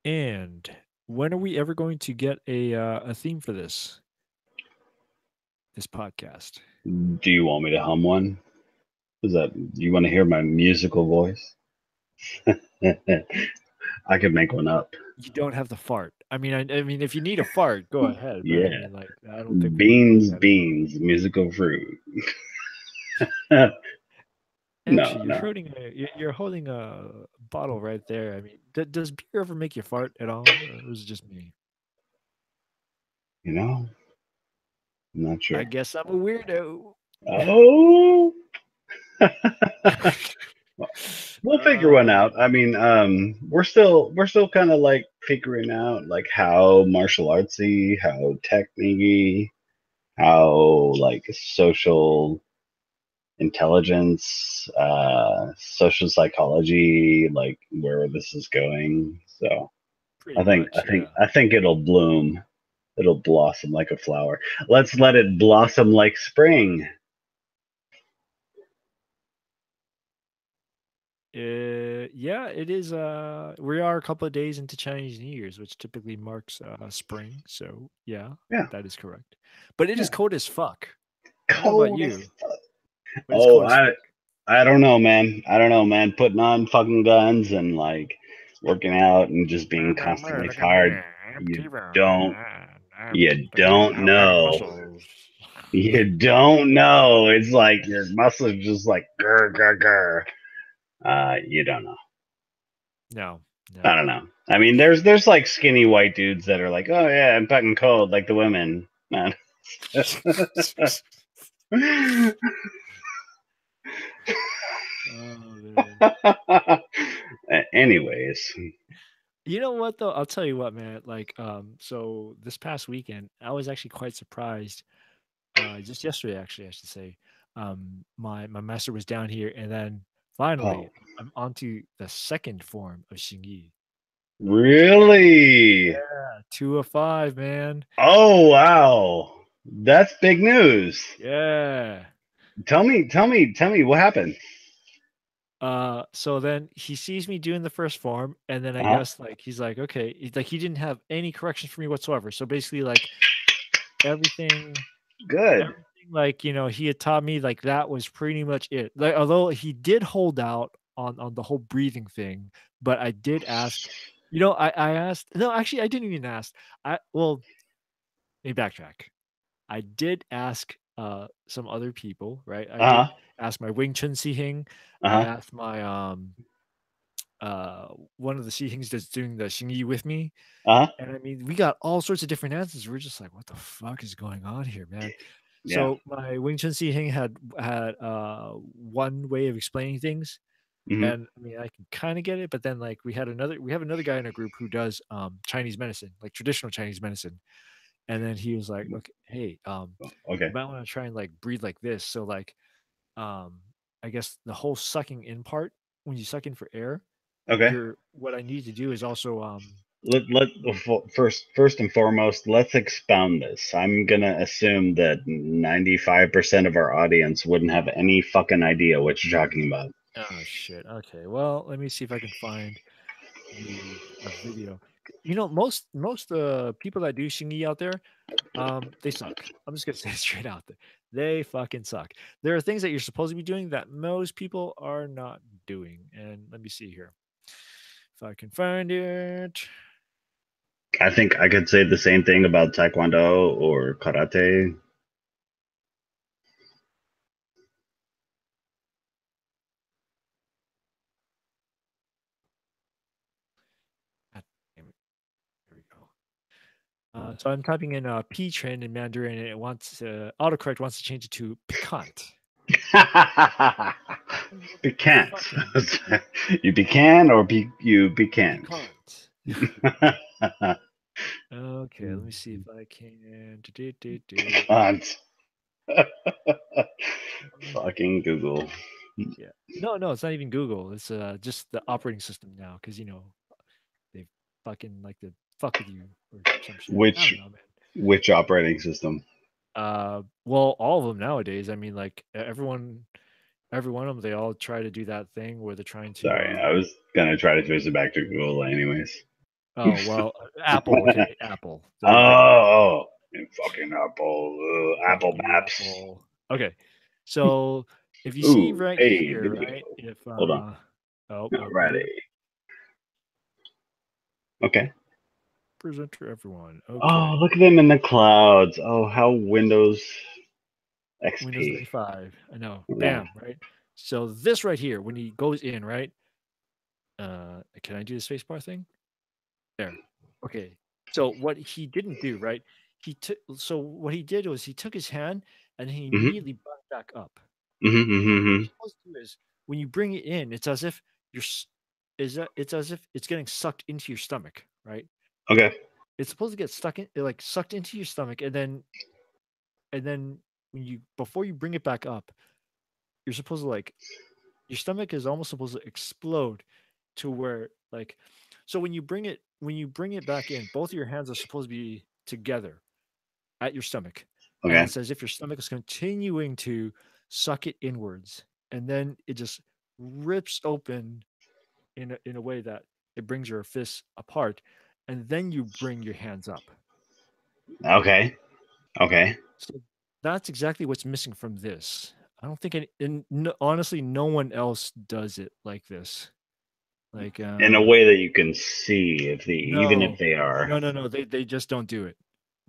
And when are we ever going to get a theme for this podcast? Do you want me to hum one? Is that you want to hear my musical voice? I could make one up. You don't have the fart. I mean, if you need a fart, go ahead. But I Yeah. mean, like, I don't think we need Beans, that. beans, musical fruit. No, Actually, no. you're holding a bottle right there. I mean, does beer ever make you fart at all, or is it just me? You know, I'm not I sure. guess I'm a weirdo. Oh, we'll figure one Uh, out. I mean, we're still kind of like figuring out like how martial artsy, how technique, how like social intelligence, social psychology, like where this is going. So I pretty think I much, think yeah. I think it'll bloom. It'll blossom like a flower. Let's let it blossom like spring. Yeah, it is. We are a couple of days into Chinese New Year's, which typically marks spring. So yeah, Yeah, that is correct. But it is yeah. cold as fuck. I don't know about Cold as you, fuck. but it's Oh, cold as fuck. I don't know, man. I don't know, man. Putting on fucking guns and like working out and just being constantly Look at me. tired. I'm You T-Bone. don't I'm you like don't I got know. muscles. You don't know. It's like your muscles just like grr grr grr. You don't know. No, I no. don't know. I mean, there's like skinny white dudes that are like, oh yeah, I'm fucking cold, like the women. Man. Oh man. Anyways, You know what though? I'll tell you what, man. Like, so this past weekend, I was actually quite surprised. Just yesterday, actually, I should say. My master was down here, and then finally, oh, I'm onto the second form of Xingyi. really? Yeah, 2 of 5, man. Oh wow, that's big news. Yeah. Tell me what happened. So then he sees me doing the first form, and then I Uh-huh. guess like he's like, okay, like he didn't have any corrections for me whatsoever. So basically, like everything Good. everything like he had taught me like that was pretty much it. Like although he did hold out on the whole breathing thing, but I did ask. I asked. No, actually, I didn't even ask. Well, let me backtrack. I did ask some other people, right? I Uh-huh. did ask my Wing Chun Sihing. I Uh-huh. asked my uh one of the Sihings that's doing the Xingyi with me. Uh-huh. And I mean, we got all sorts of different answers. We're just like, what the fuck is going on here, man? Yeah. So my Wing Chun Sihing had one way of explaining things, Hmm. and I mean I can kind of get it, but then like we have another guy in our group who does Chinese medicine, like traditional Chinese medicine, and then he was like, okay, hey, Okay. you might want to try and like breathe like this. So like um I guess the whole sucking in part, when you suck in for air, Okay. you're what I need to do is also Let first and foremost, let's expound this. I'm gonna assume that 95% of our audience wouldn't have any fucking idea what you're talking about. oh shit. Okay. Well, let me see if I can find the a video. Most people that do Xingyi out there, they suck. I'm just gonna say it straight out there. They fucking suck. There are things that you're supposed to be doing that most people are not doing. And let me see here. If I can find it. I think I could say the same thing about Taekwondo or Karate. God damn it. Here we go. So I'm typing in P trend in Mandarin, and it wants autocorrect wants to change it to piquant. What Be the can't. fucking You be can or be can't. piquant? Okay, let me see if I can. Can't. Fucking Google. Yeah. No, no, it's not even Google. It's just the operating system now, because they fucking like to fuck with you or some shit. I Which don't know, man. which operating system? Well, all of them nowadays. I mean, like every one of them, they all try to do that thing where they're trying to. Sorry, I was gonna try to trace it back to Google anyways. Oh, well, apple, okay, apple. There you go. Oh, fucking apple, apple Fucking maps. apple. Okay. So if you see Ooh, right hey, here, video. right? If Hold on. oh, Alrighty. Okay. presenter everyone. Oh, Okay. look at them in the clouds. Oh, how Windows Windows XP. 95. I know. Yeah. Bam, right? So this right here, when he goes in, right? Can I do the spacebar thing? There. Okay. So what he didn't do, right? What he did was he took his hand and he Mm-hmm. immediately brought it back up. Mm-hmm. And what you're Mm-hmm. supposed to do is when you bring it in, it's as if you're s- is that it's as if it's getting sucked into your stomach, right? Okay. It's supposed to get stuck in like sucked into your stomach, and then when you before you bring it back up, you're supposed to like your stomach is almost supposed to explode to where like so when you bring it back in, both of your hands are supposed to be together at your stomach. And Okay. it's as if your stomach is continuing to suck it inwards. And then it just rips open in a way that it brings your fists apart. And then you bring your hands up. Okay. Okay. So that's exactly what's missing from this. I don't think honestly, no one else does it like this. Like, In a way that you can see if even if no, they are. no. They just don't do it.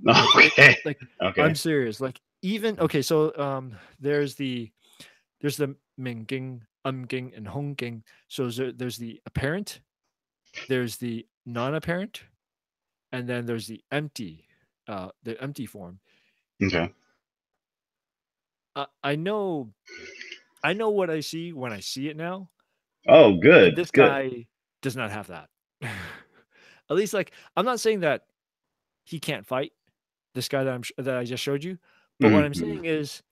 Like Okay. like I'm Okay. serious. Like even okay, so there's the Minging, Umging, and Hongging. So there's the apparent, there's the non-apparent, and then there's the empty form. Okay. I know what I see when I see it now, Oh, and good. this Good. guy does not have that. At least, like, I'm not saying that he can't fight. This guy that I just showed you, but what I'm Mm-hmm. saying is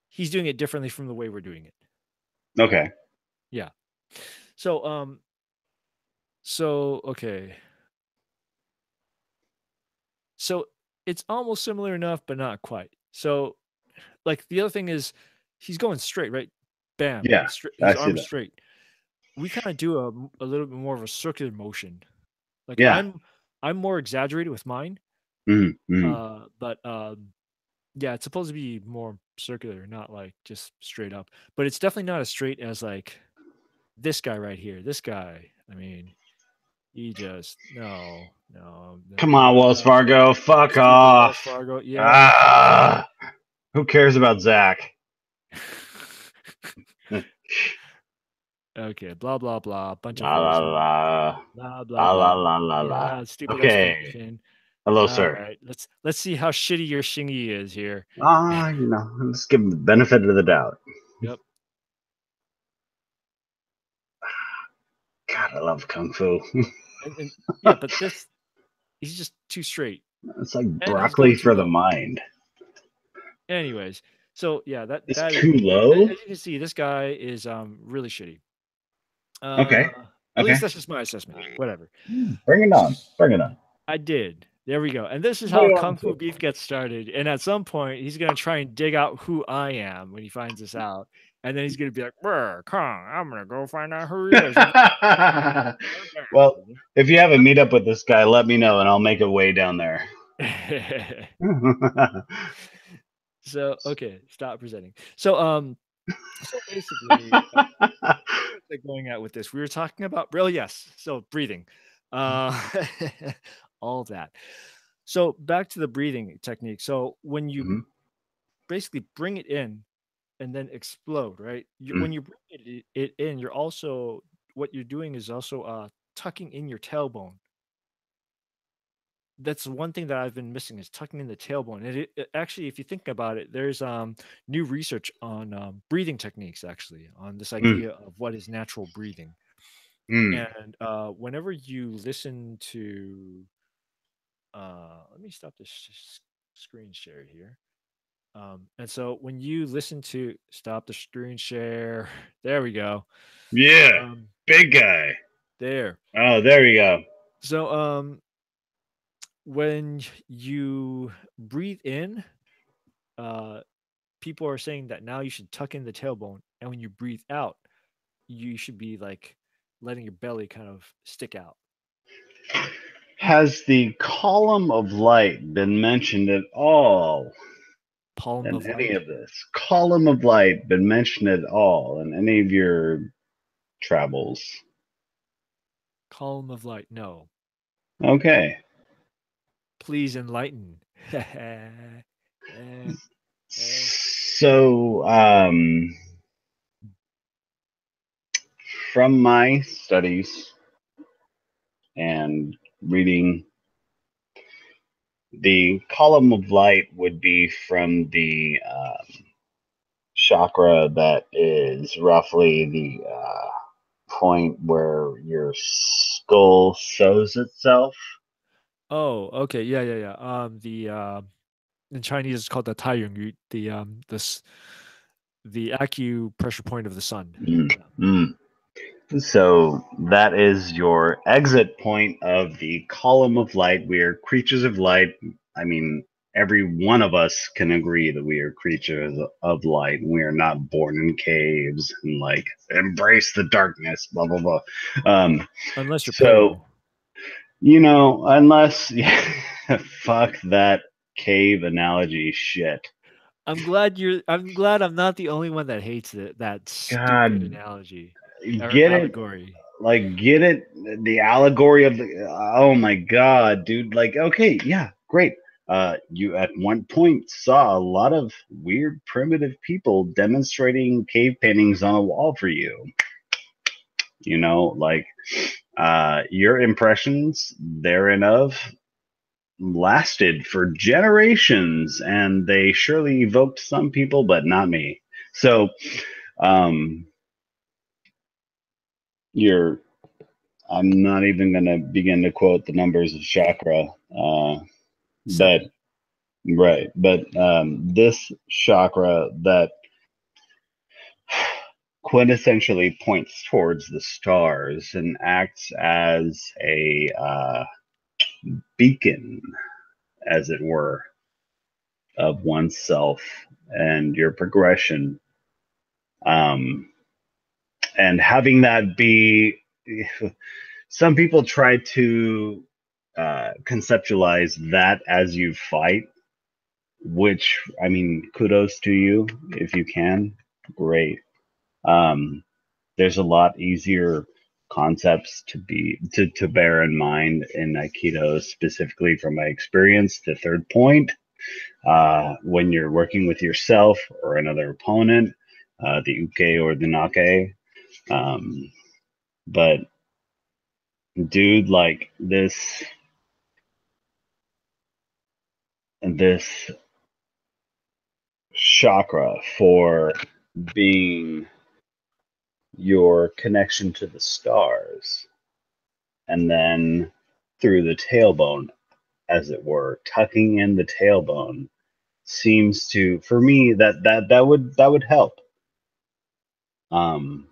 he's doing it differently from the way we're doing it. Okay. Yeah. So okay. So it's almost similar enough, but not quite. So like the other thing is he's going straight, right? Bam, Yeah, straight, I his see arm that. straight. We kind of do a little bit more of a circular motion. Like Yeah. I'm more exaggerated with mine, Mm-hmm. but yeah, it's supposed to be more circular, not like just straight up. But it's definitely not as straight as like this guy right here. This guy, I mean, he just Come on, Wells Fargo. Fuck stupid Wells off. Fargo. Yeah. Ah, who cares about Zach? Okay, blah blah blah, bunch of La la voicemail, la. blah blah La la blah. la la la. Yeah, stupid Okay. explanation. Hello, All sir. right, let's see how shitty your shingy is here. Let's give him the benefit of the doubt. Yep. God, I love Kung Fu. And yeah, but this he's just too straight, It's like and he's broccoli going too for the low. mind. Anyways, so yeah, that It's that is, too low? as you can see, this guy is really shitty. Okay. At least Okay. that's just my assessment. Whatever. Bring it on. Bring it on. I did. There we go. And this is What do how you Kung want Fu to? Beef gets started. And at some point, he's gonna try and dig out who I am when he finds this out. And then he's gonna be like, "Brr, Kong, I'm gonna go find out who he is." Well, if you have a meetup with this guy, let me know and I'll make a way down there. So okay, stop presenting. So basically, where was I going at with this? We were talking about yes. So breathing, uh, all that. So back to the breathing technique. So when you Mhm, basically bring it in and then explode, right? mm. When you bring it in, you're also what you're doing is also tucking in your tailbone. That's one thing that I've been missing is tucking in the tailbone. And actually, if you think about it, there's new research on breathing techniques actually on this Mm, idea of what is natural breathing. mm. And whenever you listen to, let me stop this screen share here. And so when you listen to stop the screen share, there we go. Yeah, Um, big guy. there. Oh, there we go. So when you breathe in, uh, people are saying that now you should tuck in the tailbone, and when you breathe out, you should be like letting your belly kind of stick out. Has the column of light been mentioned at all Palm in of any light. of this? Column of light been mentioned at all in any of your travels? Column of light. No. Okay. Please enlighten. Eh, eh. So, from my studies and reading, the column of light would be from the chakra that is roughly the point where your skull sows itself. Oh, okay. Yeah, yeah, yeah. The in Chinese it's called the Taiyuan, the acupressure point of the sun. Mm, Yeah. mm. So that is your exit point of the column of light. We are creatures of light. I mean, every one of us can agree that we are creatures of light. We are not born in caves and like embrace the darkness, blah blah blah. Unless you're So Pedro. unless fuck that cave analogy shit. I'm glad I'm not the only one that hates it, that stupid God, analogy or get it? allegory. Like, get it? The allegory of the. Oh my god, dude. Like, okay, yeah, great. You at one point saw a lot of weird primitive people demonstrating cave paintings on a wall for you. You know, like, your impressions therein of lasted for generations, and they surely evoked some people, but not me. So, um, you're I'm not even going to begin to quote the numbers of chakra, but 7. right, but this chakra that quintessentially points towards the stars and acts as a beacon, as it were, of oneself and your progression, um, and having that be. Some people try to conceptualize that as you fight, which, I mean, kudos to you if you can. Great. Um, there's a lot easier concepts to bear in mind in Aikido, specifically from my experience. The third point, when you're working with yourself or another opponent, the uke or the nake. Um, but dude, like this chakra for being your connection to the stars, and then through the tailbone, as it were, tucking in the tailbone seems to, for me, that would help. Um,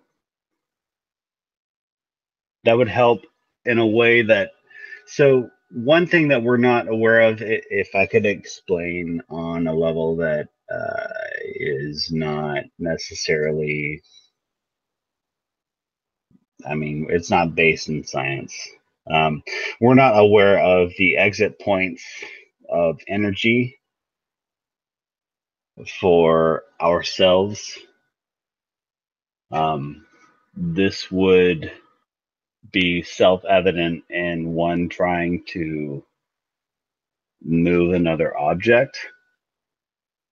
that would help in a way that. So one thing that we're not aware of, if I could explain on a level that is not necessarily, I mean, it's not based in science. We're not aware of the exit points of energy for ourselves. This would be self evident in one trying to move another object.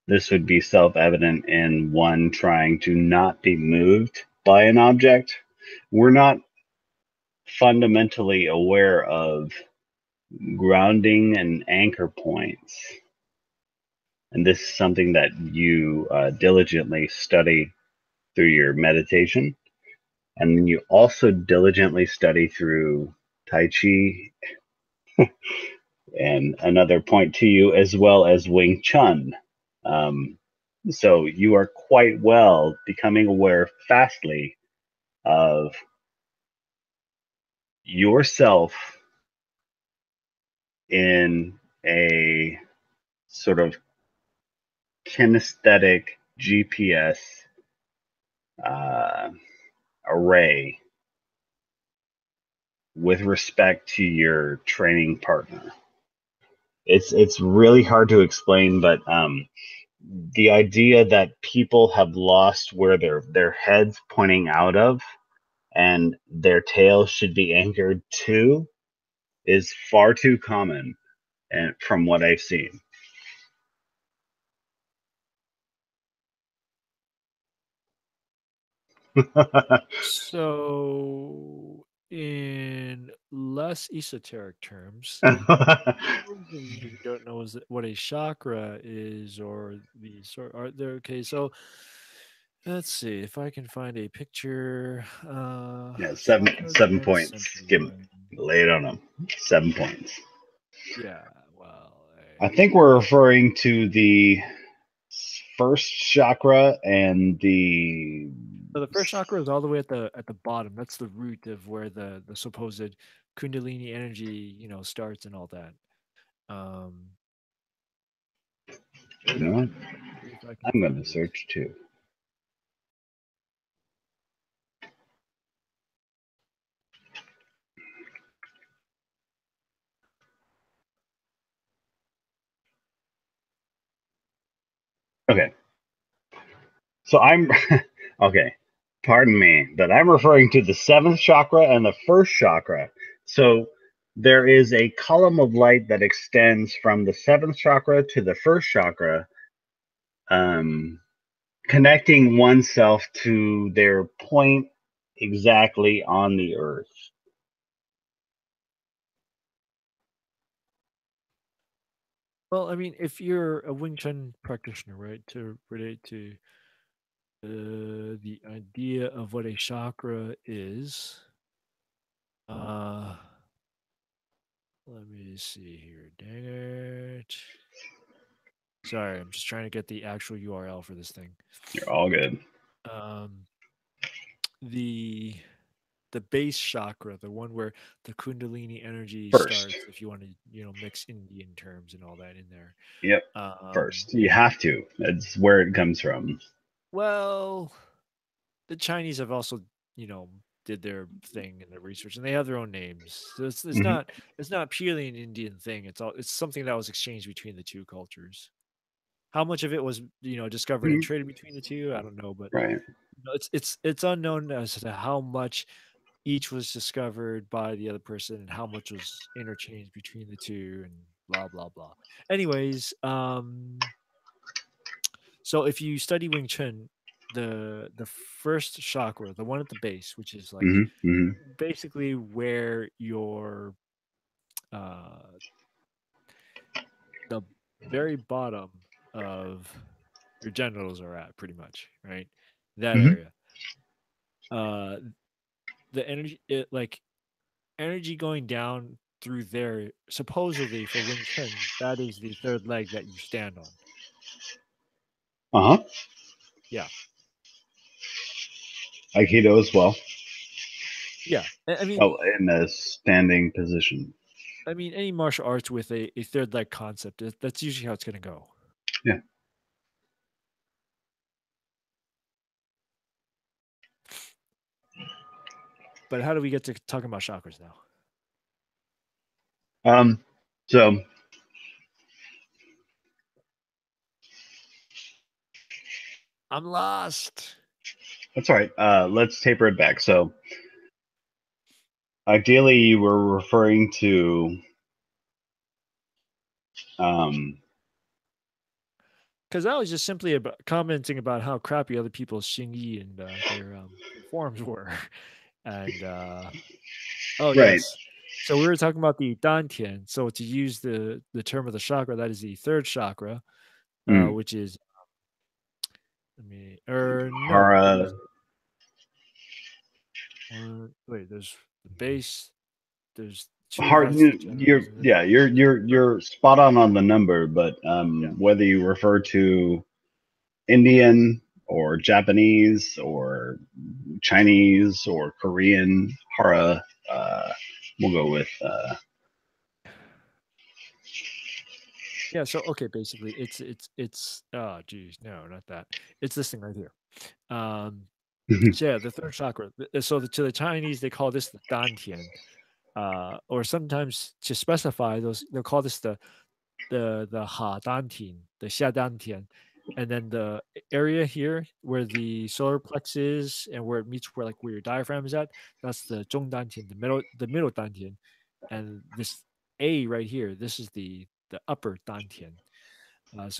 This would be self evident in one trying to not be moved by an object. We're not fundamentally aware of grounding and anchor points. And this is something that you diligently study through your meditation. And then you also diligently study through Tai Chi and another point to you, as well as Wing Chun. Um, so you are quite well becoming aware fastly of yourself in a sort of kinesthetic GPS uh, array with respect to your training partner. It's really hard to explain, but the idea that people have lost where their heads pointing out of and their tail should be anchored to is far too common, and from what I've seen. So, in less esoteric terms, those of you who don't know what a chakra is, or the sort are there. Okay, so let's see if I can find a picture. Yeah, Chakras seven and points. central Give line. lay it on them. 7 points. Yeah, well, I think we're referring to the first chakra and the so the first chakra is all the way at the bottom. That's the root of where the supposed Kundalini energy, starts and all that. Um, you wait a know what? minute. Let me see if I can I'm find gonna it. search too. Okay. So I'm okay. Pardon me, but I'm referring to the seventh chakra and the first chakra. So there is a column of light that extends from the seventh chakra to the first chakra, um, connecting oneself to their point exactly on the earth. Well, I mean, if you're a Wing Chun practitioner, right, to relate to the idea of what a chakra is, uh, let me see here. Dang it. Sorry, I'm just trying to get the actual URL for this thing. You're all good. Um, the the base chakra, the one where the Kundalini energy First. starts, if you want to, mix Indian terms and all that in there. Yep. Um, First. You have to. That's where it comes from. well, the Chinese have also, you know, did their thing in their research, and they have their own names. So Hmm. it's not purely an Indian thing. It's something that was exchanged between the two cultures. How much of it was discovered and traded between the two, I don't know, but Right. it's unknown as to how much each was discovered by the other person and how much was interchanged between the two and blah blah blah. Anyways, so if you study Wing Chun, the first chakra, the one at the base, which is like Hmm. Hmm. basically where your uh the very bottom of your genitals are at, pretty much, right? That Hmm. area. Uh the energy, like energy going down through there, supposedly for Wing Chun, that is the third leg that you stand on. Uh huh. Yeah. Aikido as well. Yeah. I mean, Oh, in a standing position. any martial arts with a third leg concept, that's usually how it's going to go. Yeah. But how do we get to talking about chakras now? Um. So I'm lost. that's all right. Let's taper it back. So ideally, you were referring to um. Because I was just simply commenting about how crappy other people's Xingyi and their forms were. And oh, Right. yes. So we were talking about the Dantian. So to use the term of the chakra, that is the third chakra, Mm. which is, let me, or no, what Hara. is it? Wait, there's the base, there's two Hard. that's the You're genitals, and then yeah. You're there's you're the third. you're spot on the number, but Yeah. whether you refer to Indian or Japanese or Chinese or Korean, Hara. We'll go with. Yeah, so okay, basically it's oh geez, no, not that. It's this thing right here. Um so yeah, the third chakra. So to the Chinese they call this the Dantian. or sometimes to specify those, they'll call this the ha dantian, the xia dantian, and then the area here where the solar plex is and where it meets where your diaphragm is at, that's the zhong dantian, the middle dantian, and this A right here, this is the upper dantian. As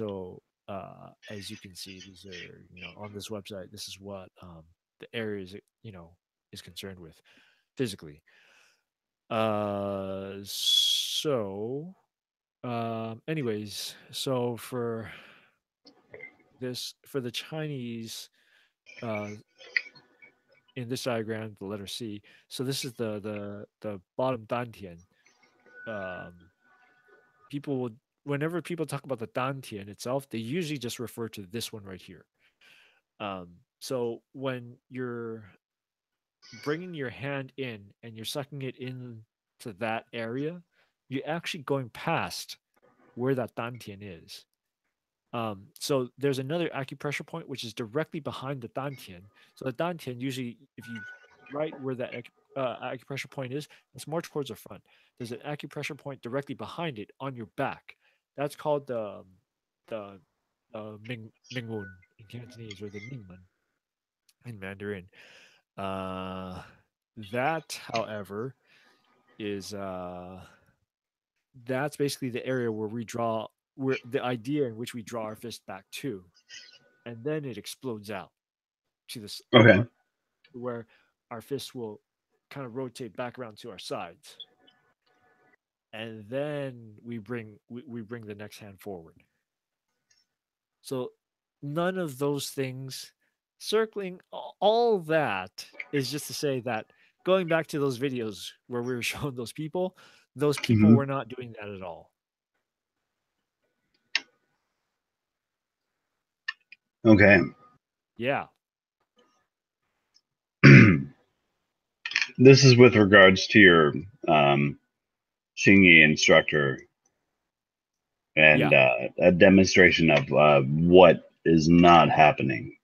you can see, these are, on this website. This is what the areas is concerned with physically. So anyways, so for the Chinese, uh in this diagram, the letter C. So this is the bottom dantian. Um, people would Whenever people talk about the dantian itself, they usually just refer to this one right here. So when you're bringing your hand in and you're sucking it in to that area, you're actually going past where that dantian is. So there's another acupressure point which is directly behind the dantian. So the dantian usually, if you right where that acupressure point is, it's more towards the front. There's an acupressure point directly behind it on your back. That's called the Mingmun in Cantonese, or the Ningmen in Mandarin. Uh, that, however, is that's basically the area where we draw, where the idea in which we draw our fist back to, and then it explodes out to this Okay. where our fist will kind of rotate back around to our sides, and then we bring the next hand forward. So none of those things, circling all that, is just to say that, going back to those videos where we were showing those people Hmm. were not doing that at all. Okay. Yeah. This is with regards to your Xingyi instructor and Yeah. a demonstration of what is not happening.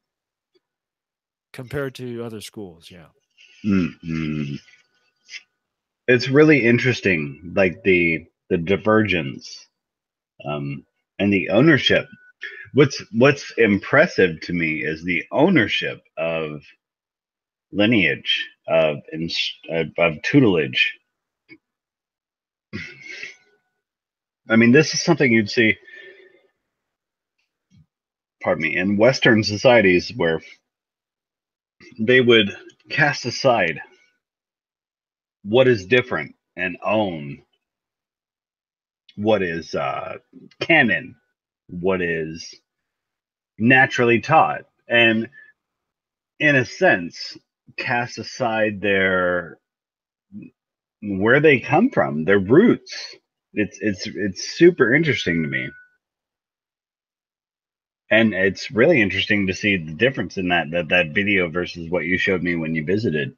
Compared to other schools, yeah. Mm-hmm. It's really interesting, like the divergence and the ownership. What's impressive to me is the ownership of lineage of tutelage. I mean, this is something you'd see, pardon me, in Western societies where they would cast aside what is different and own what is canon, what is naturally taught, and in a sense, cast aside their where they come from, their roots. It's super interesting to me, and it's really interesting to see the difference in that video versus what you showed me when you visited.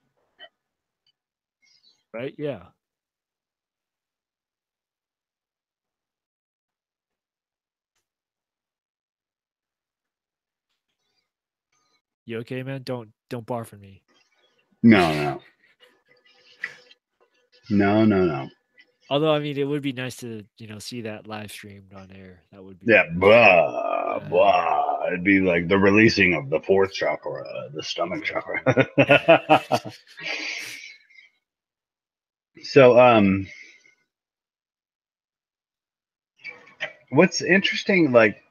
Right? Yeah. You okay, man? Don't barf at me. No, no, no, no, no. Although, I mean, it would be nice to, see that live streamed on air. That would Yeah, be blah, uh, blah. It'd be like the releasing of the fourth chakra, the stomach exactly. chakra. So, what's interesting, like,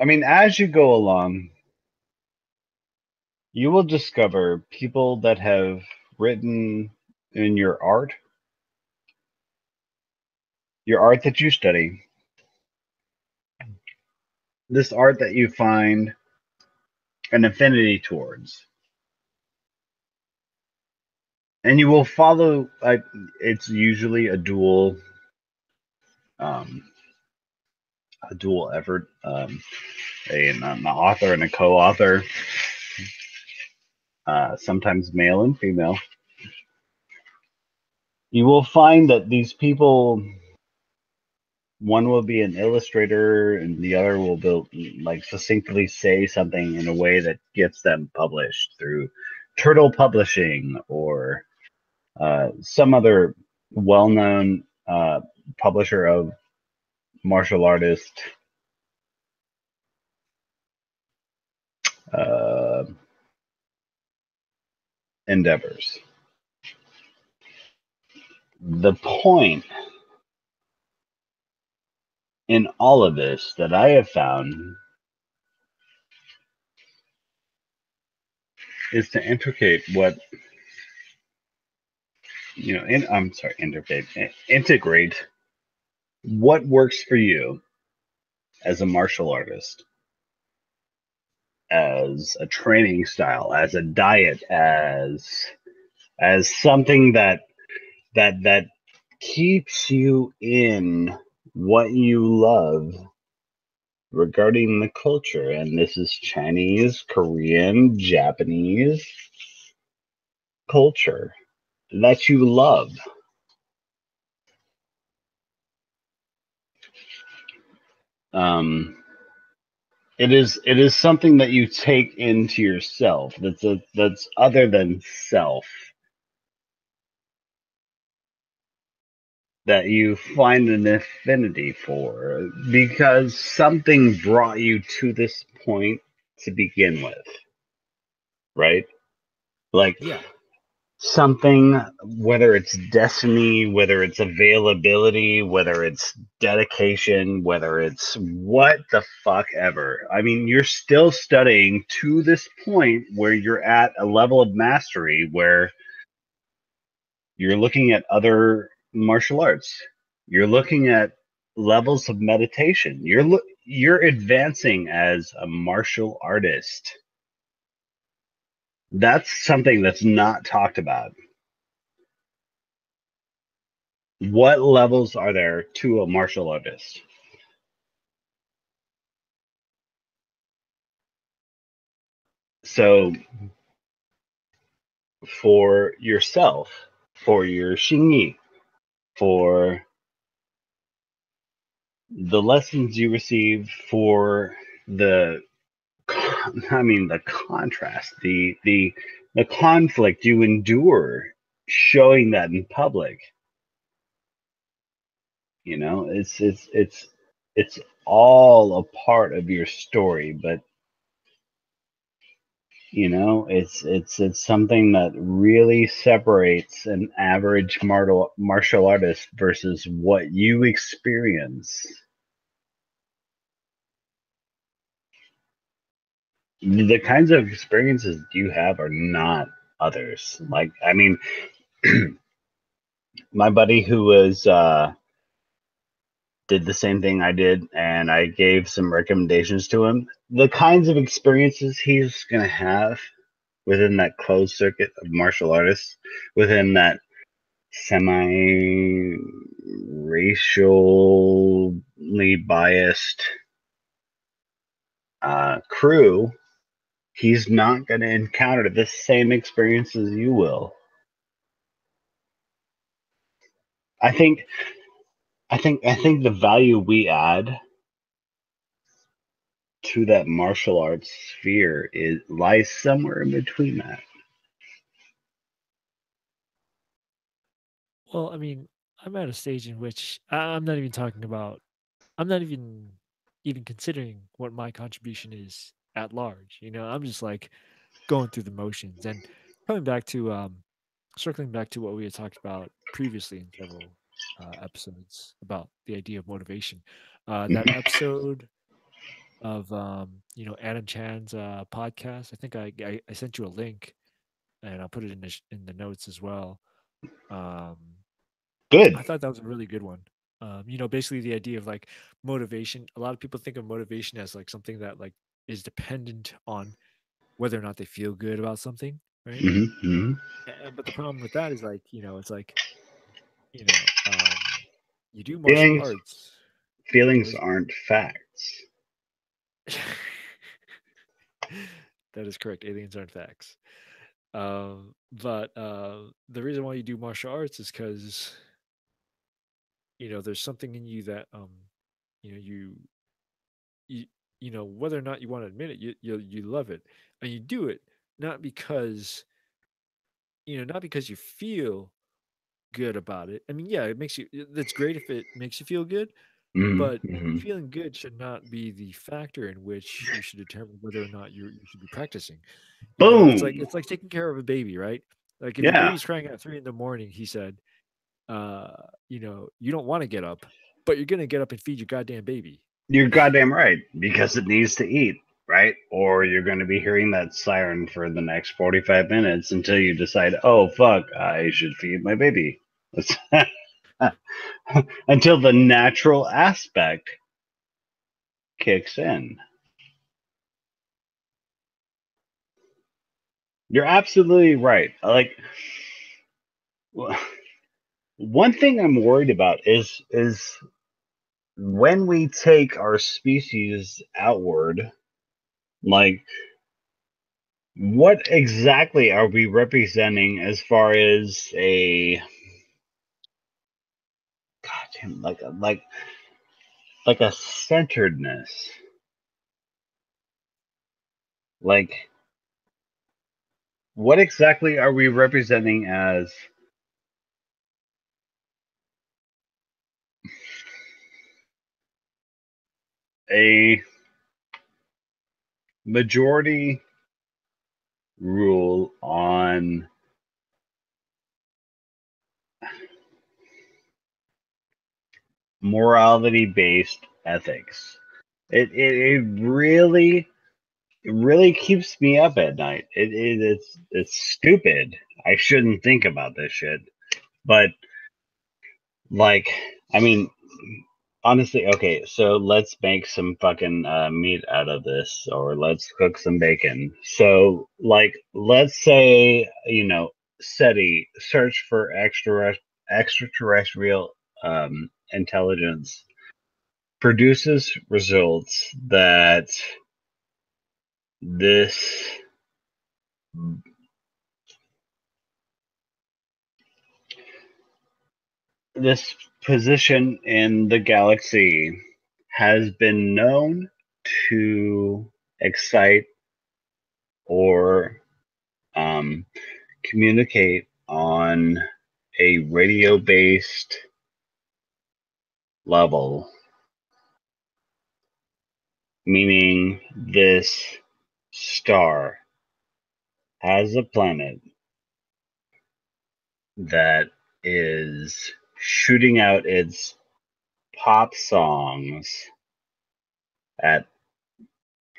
I mean, as you go along, you will discover people that have written in your art that you study, this art that you find an affinity towards. And you will follow, it's usually um, a dual effort, an author and a co-author, sometimes male and female. You will find that these people, one will be an illustrator and the other will like succinctly say something in a way that gets them published through Turtle Publishing or some other well-known publisher of martial artist uh, endeavors. The point in all of this that I have found is to integrate what I'm sorry, integrate what works for you as a martial artist, as a training style, as a diet, as something that keeps you in what you love regarding the culture. And this is Chinese, Korean, Japanese culture that you love. Um, it is something that you take into yourself. That's other than self. That you find an affinity for because something brought you to this point to begin with, right? Like Yeah. something, whether it's destiny, whether it's availability, whether it's dedication, whether it's what the fuck ever. I mean, you're still studying to this point where you're at a level of mastery where you're looking at other martial arts. You're looking at levels of meditation. You're advancing as a martial artist. That's something that's not talked about. What levels are there to a martial artist? So for yourself, for your Xingyi, for the lessons you receive, for the the contrast, the conflict you endure showing that in public. It's all a part of your story, but it's something that really separates an average martial artist versus what you experience. The kinds of experiences you have are not others. Like, I mean, my buddy who was did the same thing I did, and I gave some recommendations to him. The kinds of experiences he's going to have within that closed circuit of martial artists, within that semi racially biased crew, he's not going to encounter the same experiences you will. I think the value we add to that martial arts sphere lies somewhere in between that. Well, I mean, I'm at a stage in which I'm not even talking about. I'm not even considering what my contribution is at large. I'm just like going through the motions and coming back to circling back to what we had talked about previously in several episodes about the idea of motivation. That episode of Adam Chan's podcast. I think I sent you a link, and I'll put it in in the notes as well. Um, Good. I thought that was a really good one. Basically the idea of like motivation. A lot of people think of motivation as like something that like is dependent on whether or not they feel good about something, right? Mm-hmm. But the problem with that is like, it's like, you know, um, you do martial Feelings arts. What feelings is aren't facts. it? That is correct. Aliens aren't facts. But the reason why you do martial arts is because there's something in you that you know you you whether or not you want to admit it, you love it, and you do it not because not because you feel good about it. I mean, yeah, it makes you. That's great if it makes you feel good, but Mm-hmm. feeling good should not be the factor in which you should determine whether or not you should be practicing. It's like Boom. taking care of a baby, right? Like if your Yeah, baby's crying at 3 in the morning, he said, you don't want to get up, but you're gonna get up and feed your goddamn baby. you're goddamn right because it needs to eat, right? Or you're going to be hearing that siren for the next 45 minutes until you decide, oh, fuck, I should feed my baby. Until the natural aspect kicks in. You're absolutely right. Like, one thing I'm worried about is when we take our species outward, like what exactly are we representing as far as a goddamn like a centeredness? Like what exactly are we representing as a majority rule on morality based ethics? It really keeps me up at night. It's stupid. I shouldn't think about this shit. But like, I mean, honestly, okay, so let's make some fucking meat out of this, or let's cook some bacon. So, like, let's say, SETI, search for extraterrestrial intelligence, produces results that this this position in the galaxy has been known to excite or um, communicate on a radio based level, meaning this star has a planet that is shooting out its pop songs at,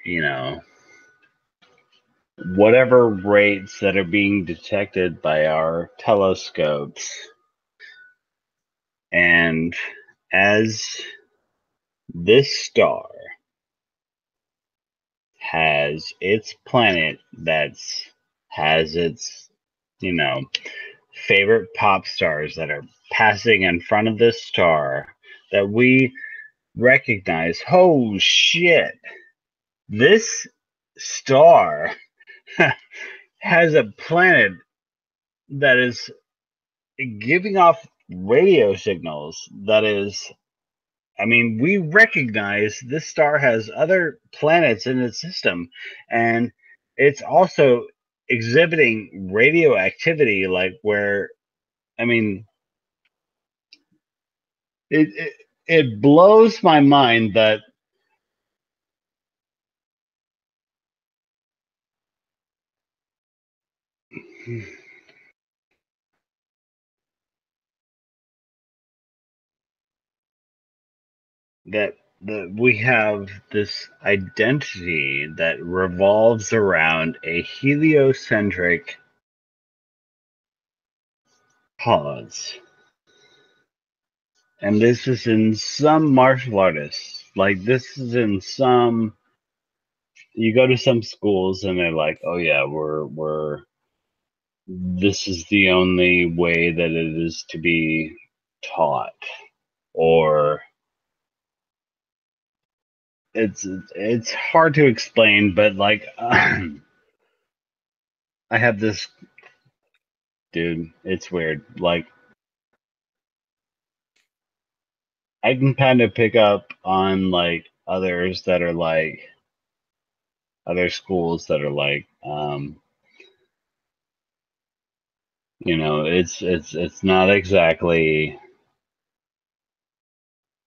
you know, whatever rates that are being detected by our telescopes. And as this star has its planet that's has its, you know, favorite pop stars that are passing in front of this star that we recognize, oh shit, this star has a planet that is giving off radio signals that is, I mean, we recognize this star has other planets in its system, and it's also exhibiting radioactivity, like where, I mean, it blows my mind that that we have this identity that revolves around a heliocentric cause. And this is in some martial artists. Like this is in some, you go to some schools and they're like, "Oh yeah, we're this is the only way that it is to be taught." Or it's hard to explain, but like I have this dude, it's weird. Like I can kind of pick up on like others that are like other schools that are like You know, it's not exactly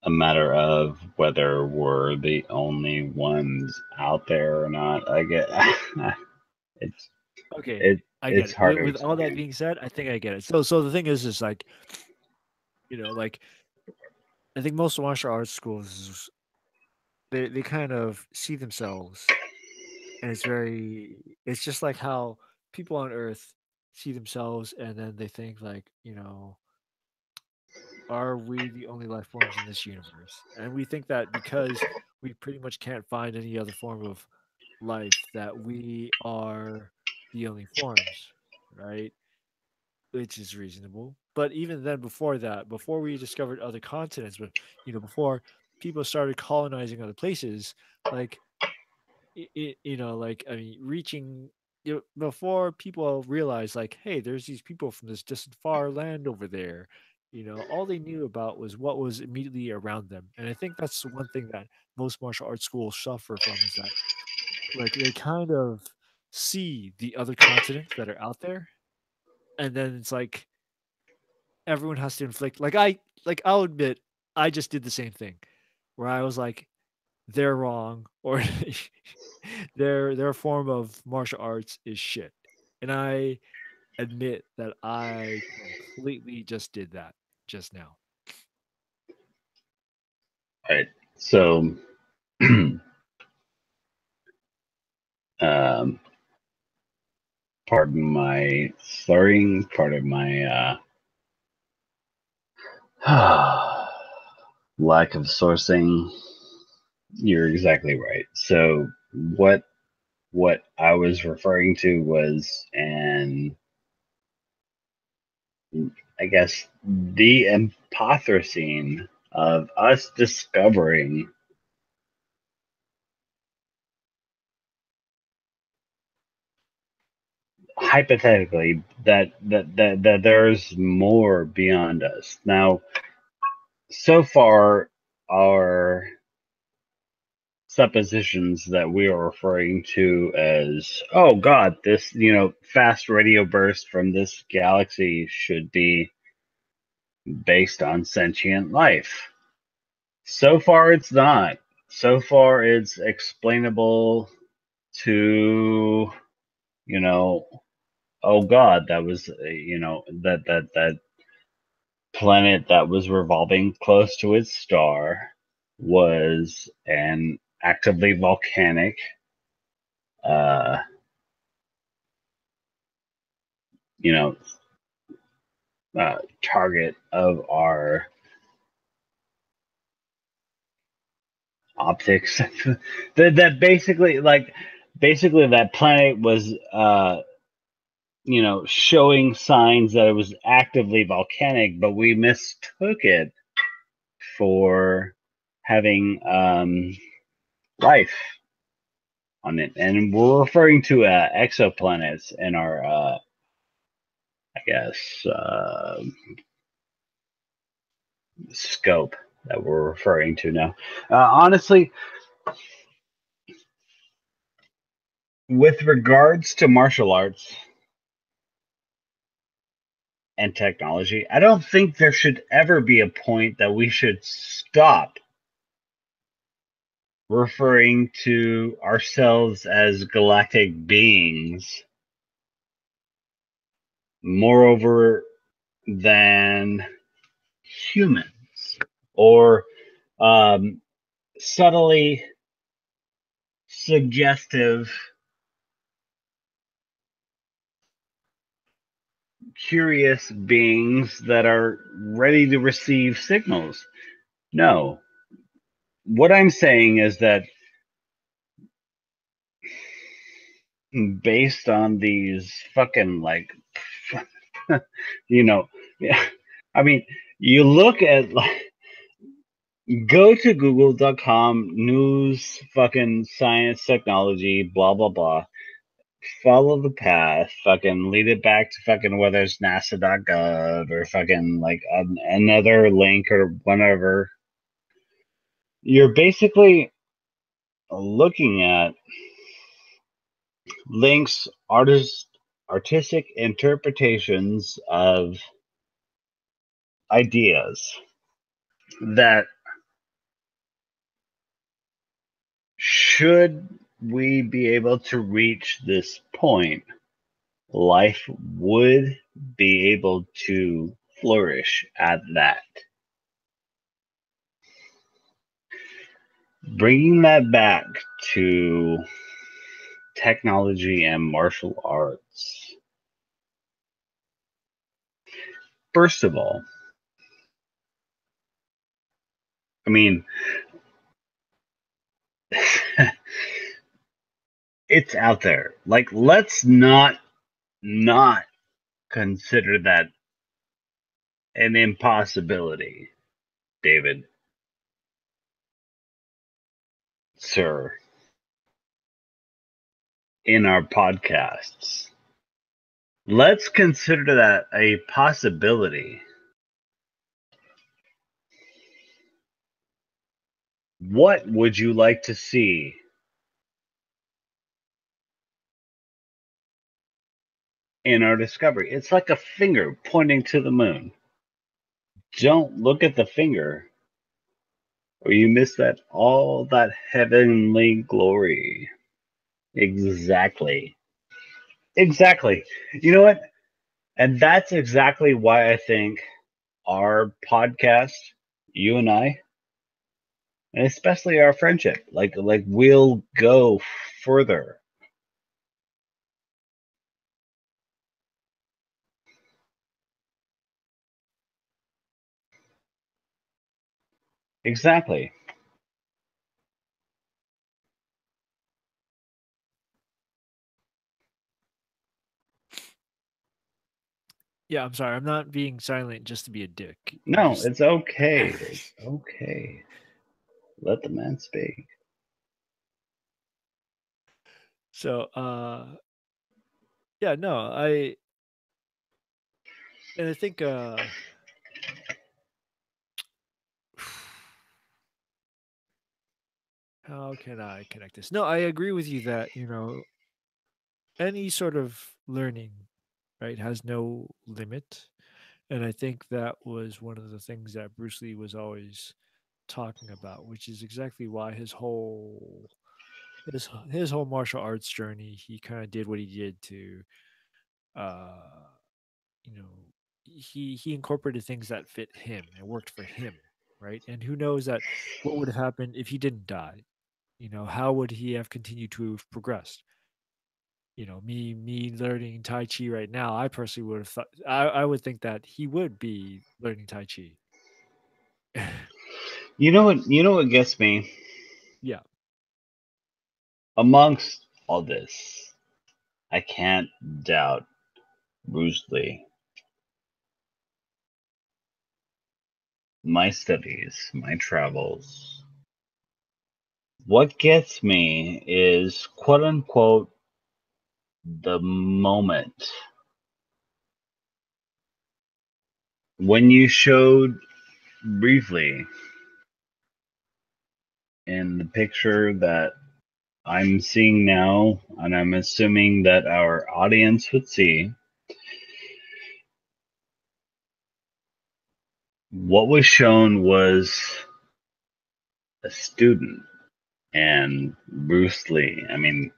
a matter of whether we're the only ones out there or not. I get it's Okay, it I get it's it. hard to With all that explain. being said, I think I get it. So the thing is like, like I think most martial arts schools they kind of see themselves, and it's just like how people on Earth see themselves, and then they think like, are we the only life forms in this universe? And we think that because we pretty much can't find any other form of life, that we are the only forms, right? Which is reasonable. But even then, before that, before we discovered other continents, but before people started colonizing other places, like like I mean, reaching before people realized, like, hey, there's these people from this distant far land over there. All they knew about was what was immediately around them, and I think that's one thing that most martial arts schools suffer from is that, like, they kind of see the other continents that are out there, and then it's like everyone has to inflict. I'll admit, I just did the same thing, where I was like, they're wrong, or their form of martial arts is shit. And I admit that I completely just did that just now. Right. So um pardon my slurring, pardon my lack of sourcing. You're exactly right. So what I was referring to was an I guess the hypothesizing of us discovering hypothetically that there's more beyond us. Now, so far our suppositions that we are referring to as, oh god, this fast radio burst from this galaxy should be based on sentient life. So far it's not. So far it's explainable to, you know oh god, that was that planet that was revolving close to its star was an actively volcanic uh you know target of our optics. That basically that planet was showing signs that it was actively volcanic, but we mistook it for having life on it, and we're referring to exoplanets in our I guess scope that we're referring to now. Honestly, with regards to martial arts and technology, I don't think there should ever be a point that we should stop referring to ourselves as galactic beings, moreover than humans, or subtly suggestive, curious beings that are ready to receive signals. No. What I'm saying is that based on these fucking you know, yeah, I mean, you look at go to google.com news fucking science technology blah blah blah, follow the path, fucking lead it back to fucking whether it's nasa.gov or fucking another link or whatever. You're basically looking at links, artistic interpretations of ideas that should we be able to reach this point, life would be able to flourish at that. Bringing that back to technology and martial arts. First of all, I mean, it's out there. Like, let's not consider that an impossibility, David, sir, in our podcasts. Let's consider that a possibility. What would you like to see in our discovery? It's like a finger pointing to the moon. Don't look at the finger, or you miss all that heavenly glory. Exactly. Exactly. You know what? And that's exactly why I think our podcast, you and I, and especially our friendship, like we'll go further. Exactly. Yeah, I'm sorry. I'm not being silent just to be a dick. I'm No, just it's okay. It's okay. Let the man speak. so yeah, no, I think how can I connect this? No, I agree with you that, any sort of learning, right, has no limit. And I think that was one of the things that Bruce Lee was always talking about, which is exactly why his whole martial arts journey, he kind of did what he did to uh you know he incorporated things that fit him and worked for him, right? And who knows that what would have happened if he didn't die? How would he have continued to have progressed? Me learning Tai Chi right now, I personally would have thought I would think that he would be learning Tai Chi. You know what? You know what gets me Yeah. amongst all this. I can't doubt Bruce Lee. My studies, my travels. What gets me is quote unquote the moment when you showed briefly in the picture that I'm seeing now, and I'm assuming that our audience would see, what was shown was a student and Bruce Lee. I mean,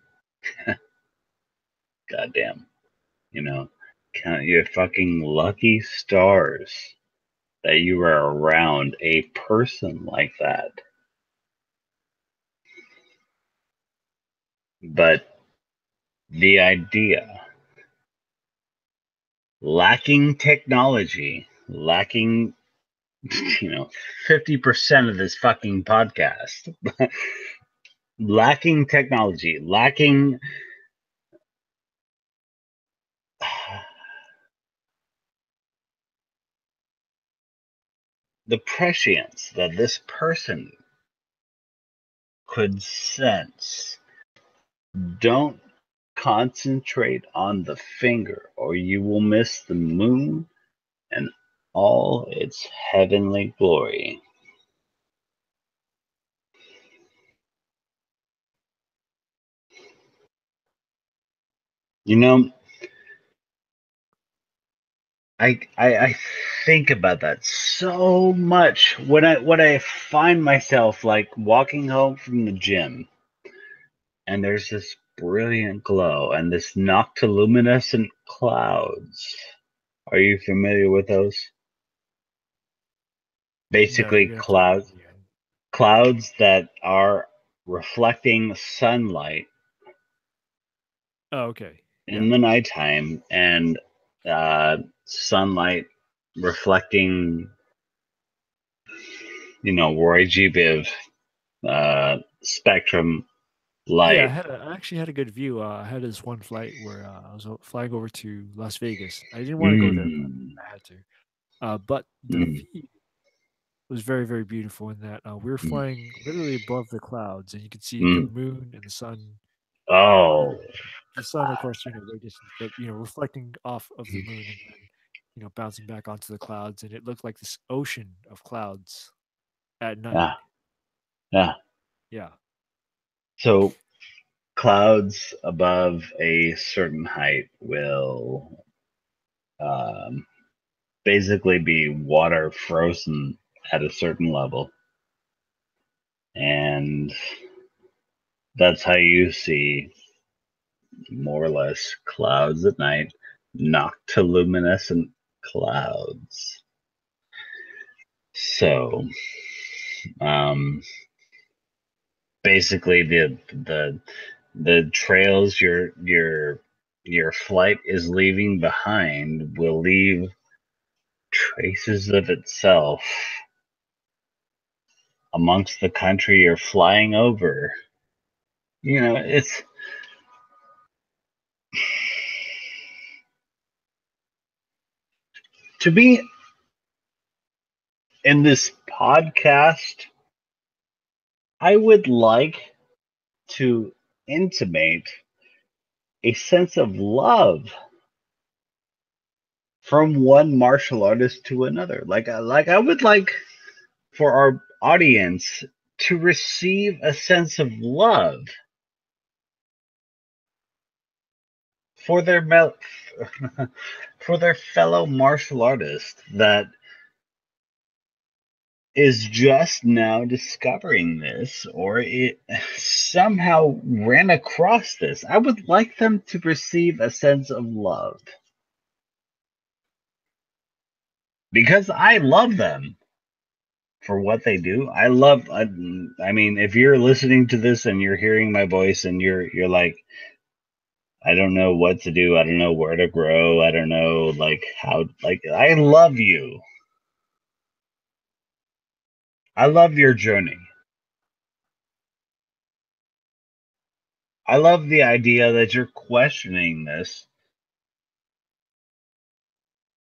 goddamn, you know, count your fucking lucky stars that you were around a person like that. But the idea, lacking technology, lacking, 50% of this fucking podcast, lacking technology, lacking the prescience that this person could sense. Don't concentrate on the finger, or you will miss the moon and all its heavenly glory. You know, I think about that so much when I find myself like walking home from the gym and there's this brilliant glow and this noctiluminescent clouds. Are you familiar with those? No, you're Basically gonna have to remind me. clouds that are reflecting sunlight Oh, okay. Yeah. in the nighttime and sunlight reflecting, Roy G. Biv spectrum Yeah, light. I actually had a good view. I had this one flight where I was flying over to Las Vegas. I didn't want to go there, but Mm, I had to. But the mm, view was very, very beautiful in that we were mm, flying literally above the clouds, and you could see the mm. moon and the sun. Oh, The sun, of course, way distant, but reflecting off of the moon and then bouncing back onto the clouds, and it looked like this ocean of clouds at night. yeah, yeah. Yeah. So clouds above a certain height will um, basically be water frozen at a certain level. And that's how you see more or less clouds at night, noctiluminescent clouds. So, um, basically, the trails your flight is leaving behind will leave traces of itself amongst the country you're flying over. It's to be in this podcast, I would like to intimate a sense of love from one martial artist to another. Like I would like for our audience to receive a sense of love for for their fellow martial artist that is just now discovering this or it somehow ran across this. I would like them to receive a sense of love because I love them for what they do. I mean, if you're listening to this and you're hearing my voice and you're like, I don't know what to do. I don't know where to grow. I don't know like how like I love you. I love your journey. I love the idea that you're questioning this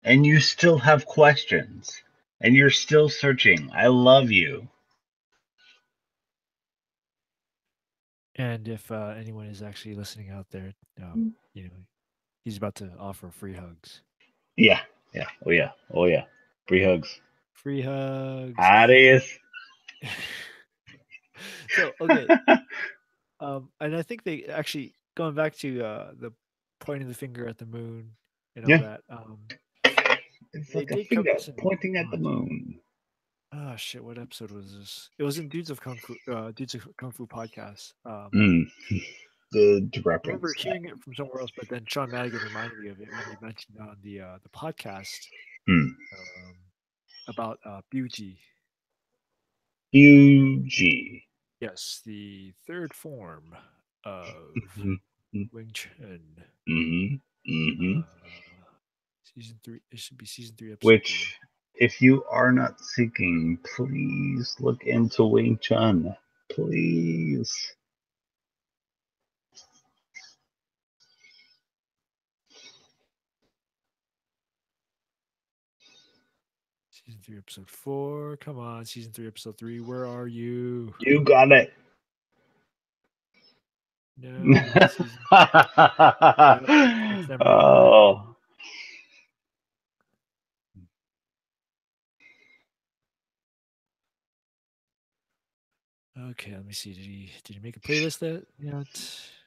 and you still have questions and you're still searching. I love you. And if anyone is actually listening out there, you know, he's about to offer free hugs. Yeah. Yeah. Oh yeah. Oh yeah. Free hugs. Free hugs. Adios. So okay, and I think they actually going back to the pointing the finger at the moon and all Yeah. that. It's They like a did cover finger this in pointing at the moon. oh shit, what episode was this? It was in Dudes of Kung Fu podcast. Mm. Good I remember reference. hearing it from somewhere else, but then Sean Madigan reminded me of it when he mentioned on the podcast Mm. um, about Biu Gee. Biu Gee. Yes, the third form of Mm-hmm. Wing Chun. Mm-hmm. Mm-hmm. Season 3. It should be season 3, episode 3. Which, if you are not seeking, please look into Wing Chun. Please. Season 3, episode 4. Come on, season 3, episode 3. Where are you? You got it. No, season. Nope, it's never gonna happen. Oh. Okay, let me see. Did he make a playlist that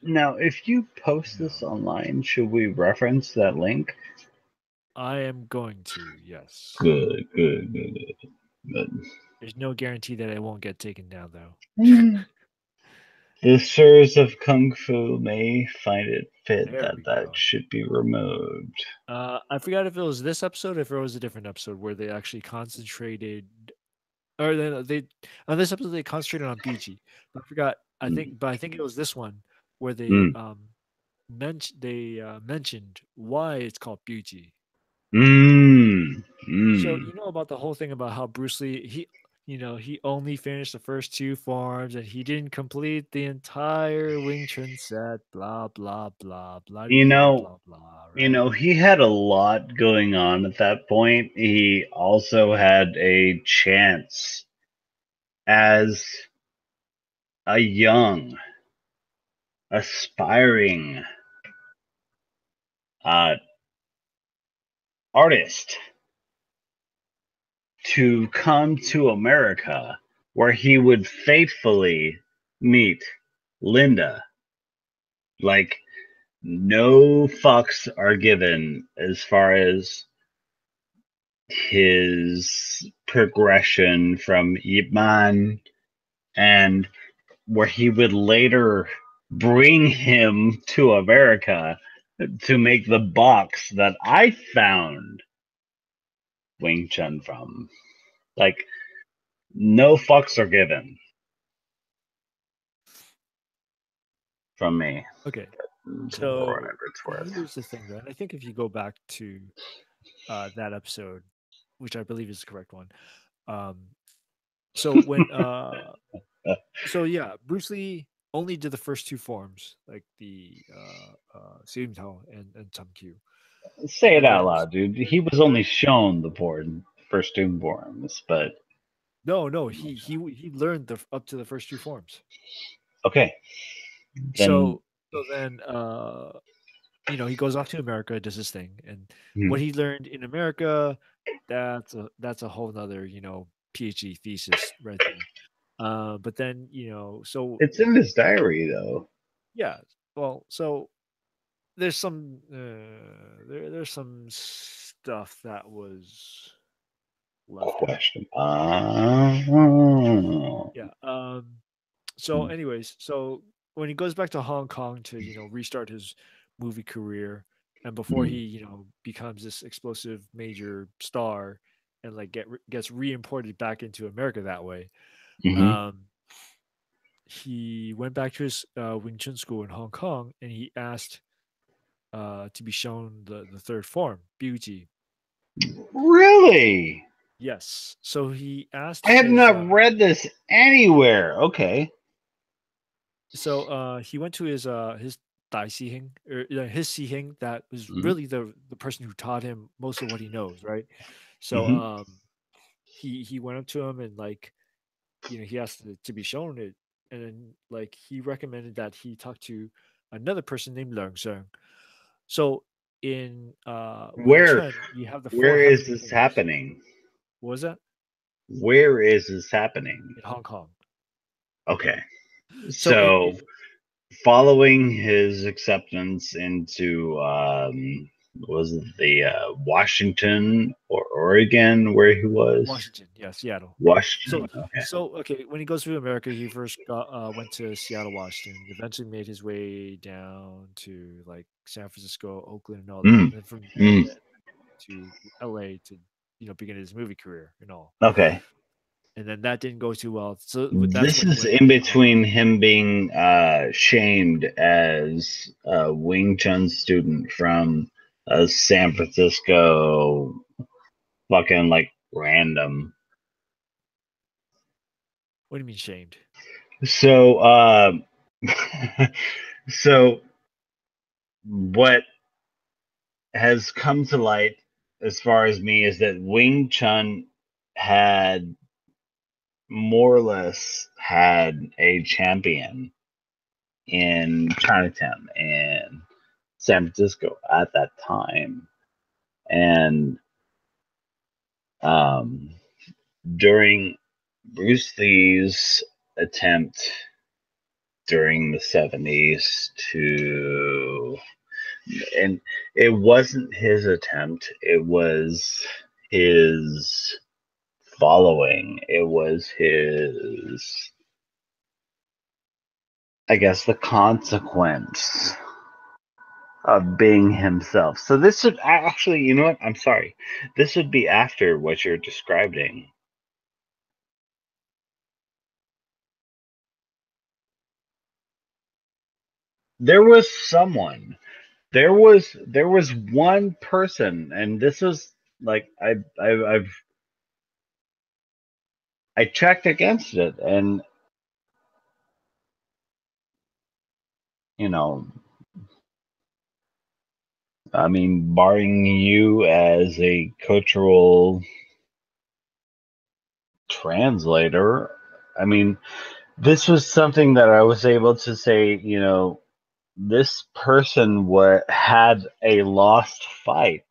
Now, if you post this no. online, should we reference that link? I am going to, yes. Good. There's no guarantee that I won't get taken down, though. The sirs of Kung Fu may find it fit There we that go. should be removed. I forgot if it was this episode, if it was a different episode where they actually concentrated, or they on this episode they concentrated on Biu Gee. But I forgot. I think it was this one where they Mm. mentioned why it's called Biu Gee. Mm. So Mm. you know about the whole thing about how Bruce Lee he only finished the first two forms and he didn't complete the entire Wing Chun set. Blah blah blah blah You blah know, blah blah. Right? he had a lot going on at that point. He also had a chance as a young, aspiring uh, artist to come to America where he would faithfully meet Linda. Like, no fucks are given as far as his progression from Ip Man, and where he would later bring him to America to make the box that I found Wing Chun from. Like, no fucks are given from me. Okay. For So whatever it's worth. here's the thing, then. I think if you go back to that episode, which I believe is the correct one. Um, so when so yeah, Bruce Lee only did the first two forms, like the Sim Tao and Tam Q. Say it And out then loud, dude. He was only shown the first two forms, but no, he learned the up to the first two forms. okay. Then So then he goes off to America, does his thing, and hmm. what he learned in America, that's a whole nother, PhD thesis right there. But then, so It's in his diary though. yeah, well, so there's some there's some stuff that was left out. Question. Oh. Yeah. So anyways, so when he goes back to Hong Kong to, restart his movie career, and before he, becomes this explosive major star and like gets re-imported back into America that way, Mm-hmm. um he went back to his Wing Chun school in Hong Kong and he asked to be shown the third form, Biu Gee. Really? Yes. So he asked I have his not read this anywhere. Okay. so he went to his Dai Sihing or his Sihing that was Mm-hmm. really the person who taught him most of what he knows, right? So Mm-hmm. he went up to him and like he asked to be shown it, and then like he recommended that he talk to another person named Leung Sung. So in Wing Where Chun, you have the four where is heavenly this fingers. happening? What was that? Where is this happening? In Hong Kong. Okay. So So following his acceptance into was it the Washington or Oregon where he was? Washington, yeah, Seattle. So Washington. Okay. so okay, when he goes to America, he first went to Seattle, Washington. Eventually made his way down to like San Francisco, Oakland, and all that. Mm, And then from there mm. to LA to begin his movie career and all. Okay. And then that didn't go too well. So that's This when he is went in back to Hong between Kong. him being shamed as a Wing Chun student from San Francisco, fucking like random. What do you mean shamed? So, so what has come to light as far as me is that Wing Chun had more or less had a champion in Chinatown and San Francisco at that time. And um, during Bruce Lee's attempt during the 70s to And it wasn't his attempt, it was his following, it was his, I guess, the consequence of being himself. So this would actually, you know what? I'm sorry. This would be after what you're describing. There was someone. There was one person, and this was like I checked against it, and you know, I mean, barring you as a cultural translator, I mean, this was something that I was able to say, this person had a lost fight.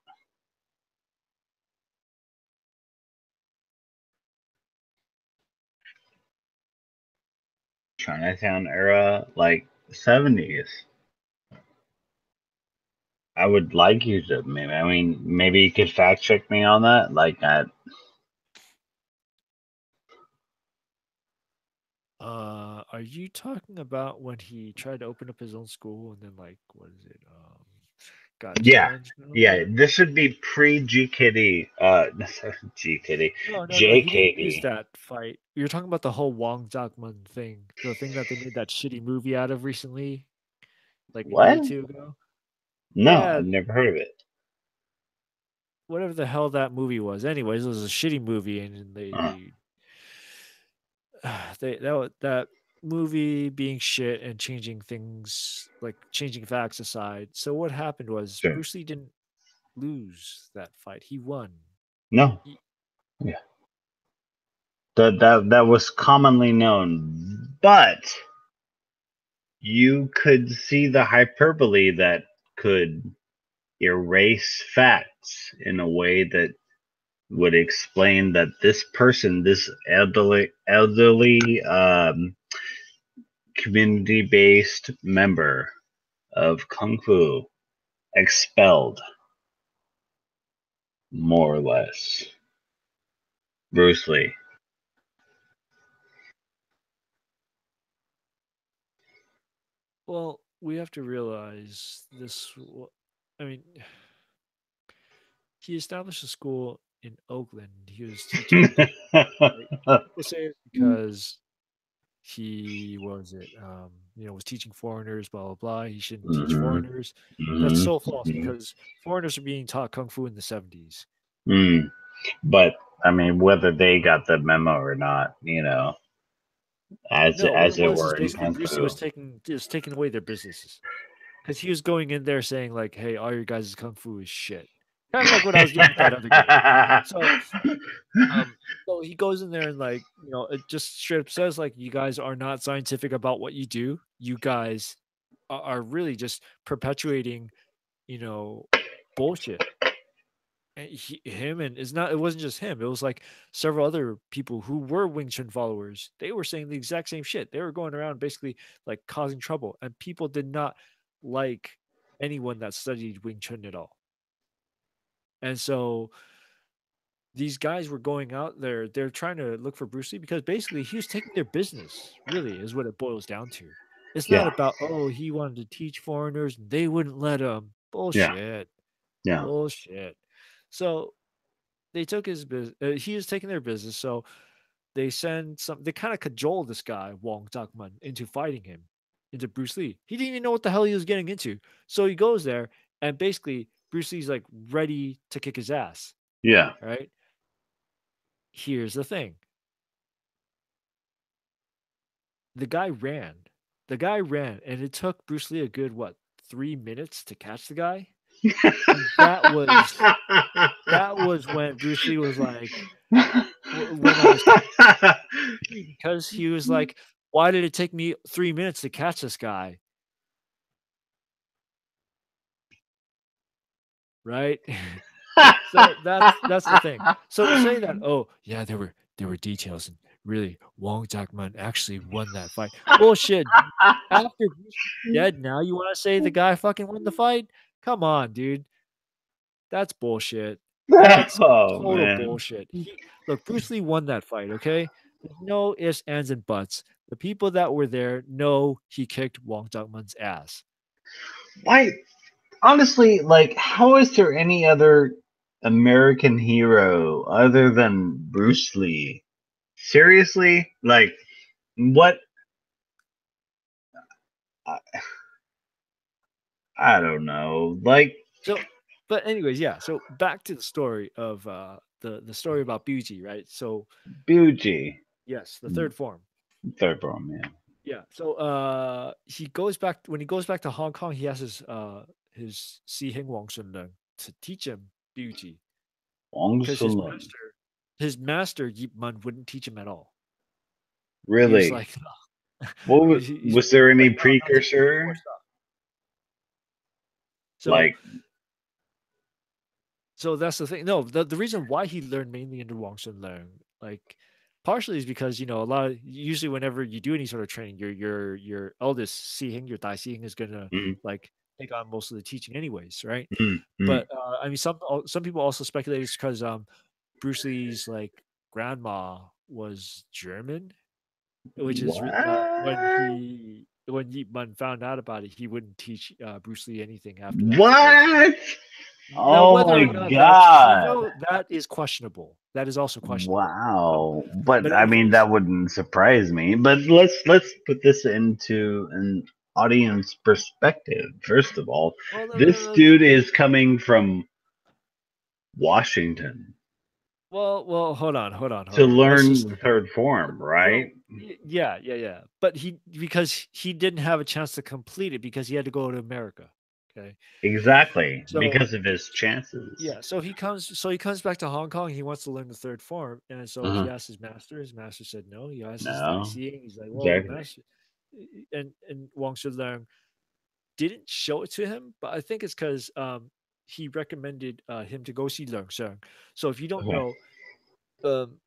Chinatown era, like 70s. I would like you to maybe you could fact check me on that. Are you talking about when he tried to open up his own school and then like what is it? Got Yeah, challenged and all yeah. that? This would be pre GKD. Sorry, GKD, No. He didn't use JKD. that fight. You're talking about the whole Wong Zakman thing, the thing that they made that shitty movie out of recently, like a year or What? two ago. No, Yeah, I've never heard of it. whatever the hell that movie was. Anyways, it was a shitty movie, and Uh, that movie being shit and changing things, like changing facts aside. So what happened was sure. Bruce Lee didn't lose that fight. He won. No. He, Yeah. That was commonly known, but you could see the hyperbole that could erase facts in a way that would explain that this person, this elderly community-based member of Kung Fu, expelled more or less Bruce Lee. well, we have to realize this. I mean, he established a school in Oakland. He was teaching, right? People say it's because he was teaching foreigners, blah blah blah. He shouldn't teach hmm foreigners. That's hmm so false hmm because foreigners are being taught kung fu in the 70s. Mm. But whether they got the memo or not, No, what it as it was is were in basically Kung Brucey was Fu. taking away their businesses because he was going in there saying like, "Hey, all your guys' kung fu is shit," kind of like what I was doing with that other guy. So, um, so he goes in there and like, it just straight up says like, "You guys are not scientific about what you do. You guys are really just perpetuating, you know, bullshit." And him and it's not. It wasn't just him. It was like several other people who were Wing Chun followers. They were saying the exact same shit. They were going around basically like causing trouble, and people did not like anyone that studied Wing Chun at all. And so these guys were going out there. They're trying to look for Bruce Lee because basically he was taking their business. Really, is what it boils down to. It's not Yeah, about he wanted to teach foreigners and they wouldn't let him. yeah, Bullshit. yeah, Bullshit. So they took his business. He was taking their business, so they send some. They kind of cajole this guy Wong Tuckman into fighting him, into Bruce Lee. He didn't even know what the hell he was getting into, so he goes there, and basically Bruce Lee's like ready to kick his ass. yeah. Right? Here's the thing: the guy ran. The guy ran, and it took Bruce Lee a good 3 minutes to catch the guy, and that was when Bruce Lee was like went on his because he was like, "Why did it take me 3 minutes to catch this guy?" Right? So that's the thing. So to say that, "Oh, yeah, there were details and really Wong Jackman actually won that fight." Bullshit. After Bruce Lee's dead now, you wanna say the guy fucking won the fight? Come on, dude. That's bullshit. That's Oh total man. bullshit. Look, Bruce Lee won that fight, okay? There's no ifs, ands, and buts. The people that were there know he kicked Wang Zhangmen's ass. Why honestly, like how is there any other American hero other than Bruce Lee? Seriously? Like what I, I don't know. Like So, but anyways, yeah. So back to the story of the story about Biu Gee, right? So Biu Gee. yes, the third form. Third bro, man. Yeah. So he goes back when he goes back to Hong Kong. He has his Si Hing Wang Shun Leung to teach him Biu Gee Wong because Sun Lung. his master Yip Man wouldn't teach him at all. He was Really? like, What he's was there any like, no, I'm not teaching you any more precursor? stuff. So Like, So that's the thing. No, the reason why he learned mainly under Wang Shun Leung, like partially is because a lot of usually whenever you do any sort of training, your eldest seeing your Dai seeing is gonna mm, like take on most of the teaching anyways, right? mm, mm. But I mean some people also speculate it's because Bruce Lee's like grandma was German, which is What? when Yip Man found out about it, he wouldn't teach Bruce Lee anything after that because What? now, Oh whether my or not that's god. true, that is questionable. That is also questionable. Wow. But But I any mean case, that wouldn't surprise me. But let's put this into an audience perspective. First of all, well, no, no, this no, no. dude is coming from Washington Hold on, to hold on. Let's learn just the third form, right? so yeah, yeah, yeah. But because he didn't have a chance to complete it because he had to go to America. Okay, Exactly. so Because of his chances. yeah, so he comes back to Hong Kong. He wants to learn the third form, and so he Uh-huh. asked his master. His master said no. He asked his Dai No. Seeing. He's like, well, Exactly. master, and Wang Shudlang didn't show it to him, but I think it's because he recommended him to go see Leung Sheng. So if you don't Okay. know, um,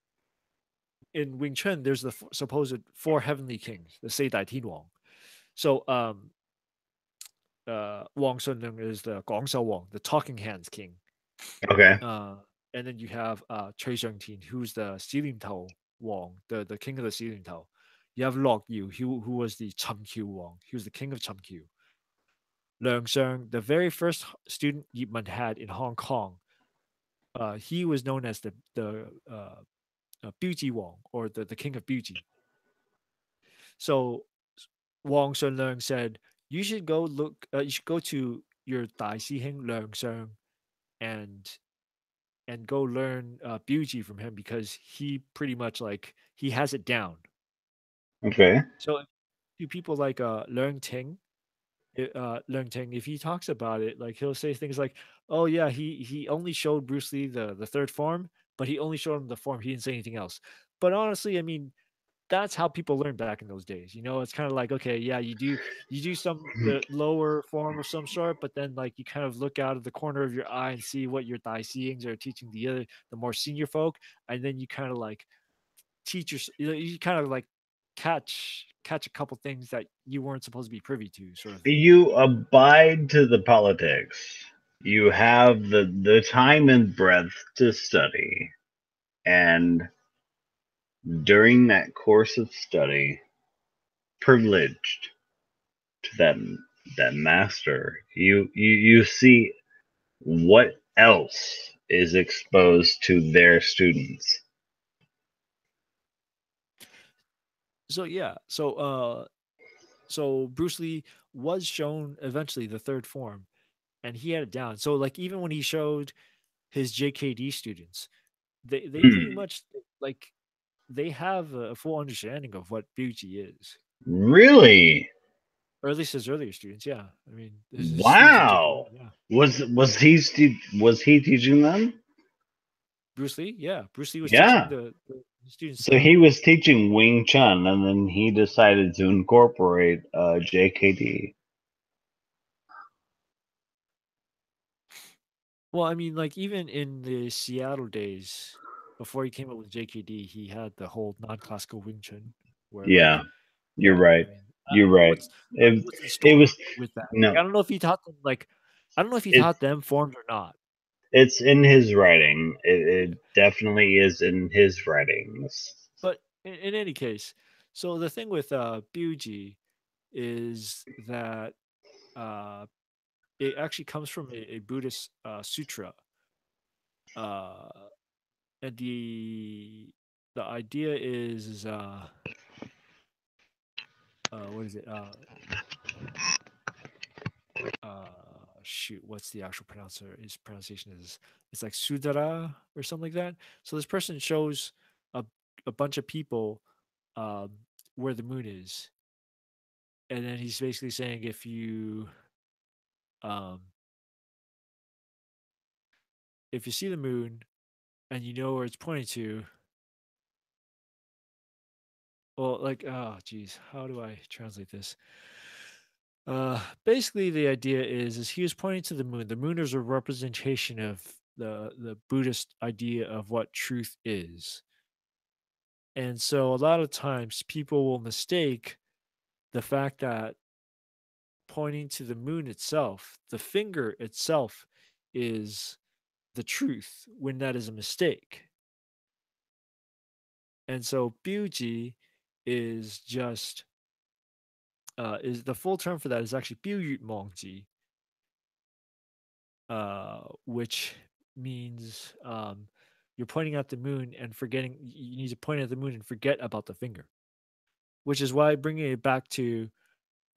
in Wing Chun, there's the supposed four heavenly kings, the Sei Dai Tin Wang. So Wang Sheng is the Gong Xiao Wang, the talking hands king. Okay. Uh, and then you have Chui Shengtin, who's the Xilin Tao Wang, the king of the Xilin Tao. You have Lok Yu, who was the Chum Q Wang. He was the king of Chum Q. Leung Sheng, the very first student Yip Man had in Hong Kong, he was known as the Biu Gee Wang, or the king of Biu Gee. So Wang Shun Leung said, "You should go look. You should go to your Dai Si Hing Leung Sheng and go learn Biu Gee from him because he pretty much like he has it down." Okay. So to people like Leung Ting, Leung Ting, if he talks about it, like he'll say things like, "Oh yeah, he only showed Bruce Lee the third form, but he only showed him the form. He didn't say anything else." But honestly, I mean, that's how people learned back in those days. It's kind of like, okay, yeah, you do some lower form of some sort, but then like you kind of look out of the corner of your eye and see what your Dai Seeings are teaching the more senior folk, and then you kind of like teachers you kind of like catch a couple things that you weren't supposed to be privy to, sort of thing. You abide to the politics. You have the time and breadth to study. And during that course of study, privileged to that master, you see what else is exposed to their students. So yeah, so Bruce Lee was shown eventually the third form, and he had it down. So like even when he showed his JKD students, they pretty Hmm. much like they have a full understanding of what Biu Gee is, Really? or at least his earlier students. Yeah, I mean his students in JKD. Wow. Yeah, Was he teaching them? Bruce Lee. Yeah, Bruce Lee was teaching Yeah. the students. So he was teaching Wing Chun, and then he decided to incorporate JKD. Well, I mean, like even in the Seattle days, before he came up with JKD, he had the whole non-classical Wing Chun, where Yeah, like, you're yeah, I right. mean, You're right. I don't know It what's in it store was with that. Like, no. I don't know if he taught them like I don't know if he It's taught them forms or not. it's in his writing. It Yeah. definitely is in his writings. But in any case, so the thing with Biu Gee is that uh, it actually comes from a Buddhist sutra, uh, and the idea is what is it? Uh, Shoot, what's the actual pronouncer? His pronunciation is it's like Sudara or something like that. So this person shows a a bunch of people um, where the moon is, and then he's basically saying um, if you see the moon and you know where it's pointing to, well, like oh geez, how do I translate this? Basically, the idea is he was pointing to the moon. The moon is a representation of the Buddhist idea of what truth is. And so a lot of times people will mistake the fact that pointing to the moon itself, the finger itself, is the truth when that is a mistake. And so Biu Gee is just is the full term for that is actually Biu Ji, which means you're pointing at the moon and forgetting. You need to point at the moon and forget about the finger, which is why bringing it back to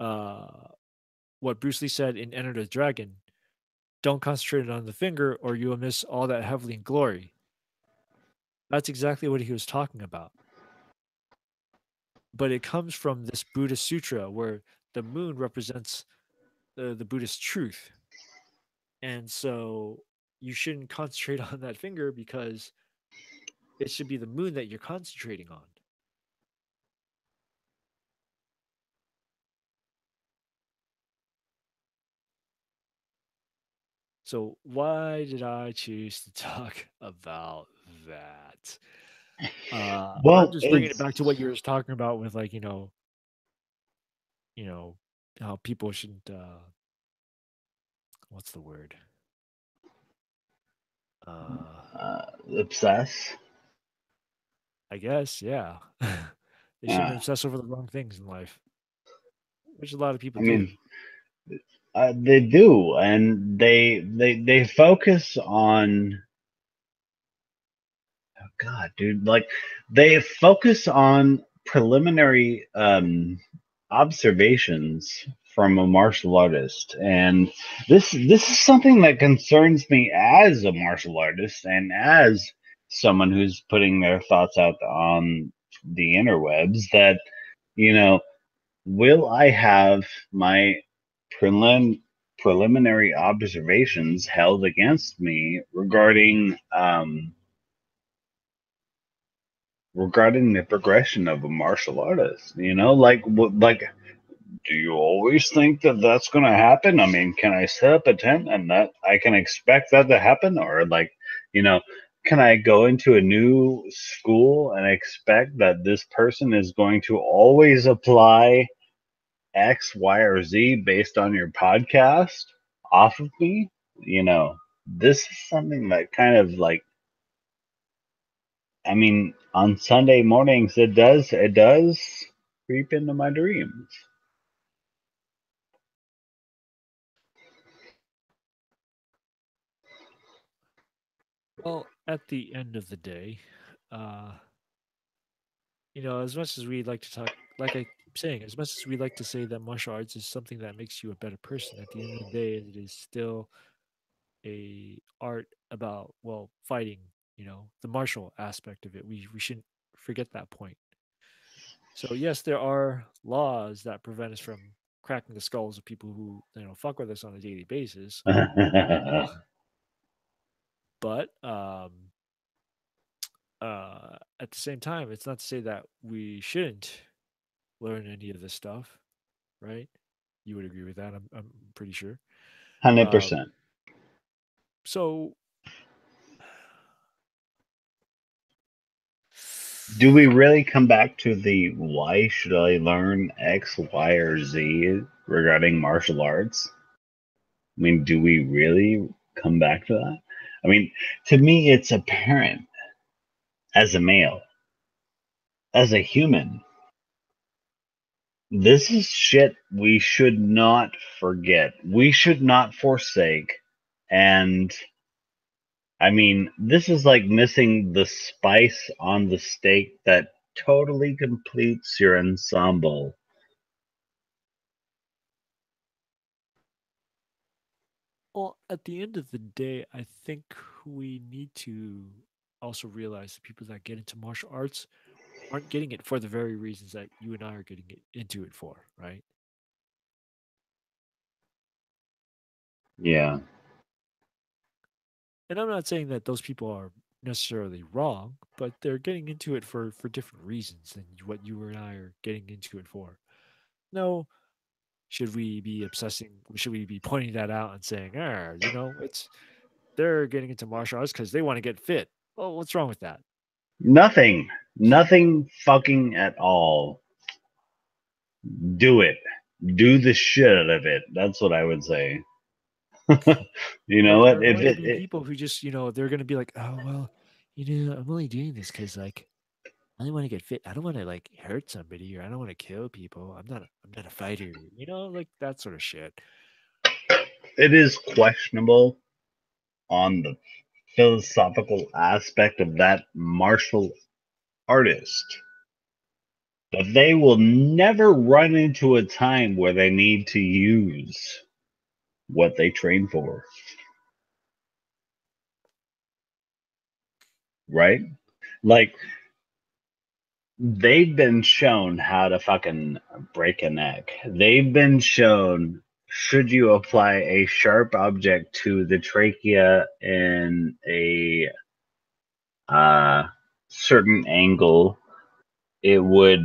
uh, what Bruce Lee said in Enter the Dragon, don't concentrate on the finger or you will miss all that heavenly glory. That's exactly what he was talking about. But it comes from this Buddhist sutra where the moon represents the Buddhist truth. And so you shouldn't concentrate on that finger because it should be the moon that you're concentrating on. So why did I choose to talk about that? I'm Well, just bringing it it's back to what you were talking about with like you know how people shouldn't what's the word uh obsess. I guess yeah they shouldn't Yeah, obsess over the wrong things in life, which a lot of people I do. mean, they do, and they focus on God, dude. Like they focus on preliminary observations from a martial artist, and this is something that concerns me as a martial artist and as someone who's putting their thoughts out on the interwebs. That you know, will I have my preliminary observations held against me regarding the progression of a martial artist? Like do you always think that that's going to happen? I mean, can I set up a tent and that I can expect that to happen? Or, like, you know, can I go into a new school and expect that this person is going to always apply X, Y, or Z based on your podcast off of me? This is something that kind of like, I mean, on Sunday mornings, it does creep into my dreams. Well, at the end of the day, uh as much as we like to talk, like I keep saying, as much as we like to say that martial arts is something that makes you a better person, at the end of the day, it is still a art about fighting. The martial aspect of it. We shouldn't forget that point. So yes, there are laws that prevent us from cracking the skulls of people who fuck with us on a daily basis. But at the same time, it's not to say that we shouldn't learn any of this stuff, right? You would agree with that, I'm pretty sure. Um, 100%. so, Do we really come back to the why should I learn X, Y, or Z regarding martial arts? I mean, do we really come back to that? I mean, to me, it's apparent as a male, as a human, this is shit we should not forget. We should not forsake. And I mean, this is like missing the spice on the steak that totally completes your ensemble. Well, at the end of the day, I think we need to also realize the people that get into martial arts aren't getting it for the very reasons that you and I are getting into it for, right? Yeah. And I'm not saying that those people are necessarily wrong, but they're getting into it for different reasons than what you and I are getting into it for. No, should we be obsessing? Should we be pointing that out and saying, "Ah, it's they're getting into martial arts because they want to get fit." Well, what's wrong with that? Nothing. Nothing fucking at all. Do it. Do the shit out of it. That's what I would say. You know But there what? are If going to it, be it people who just, they're going to be like, "Oh well, I'm only doing this because like I only want to get fit. I don't want to like hurt somebody or I don't want to kill people. I'm not a fighter. Like that sort of shit." it is questionable on the philosophical aspect of that martial artist, but they will never run into a time where they need to use what they train for, right? Like, they've been shown how to fucking break a neck. They've been shown, should you apply a sharp object to the trachea in a uh, certain angle, it would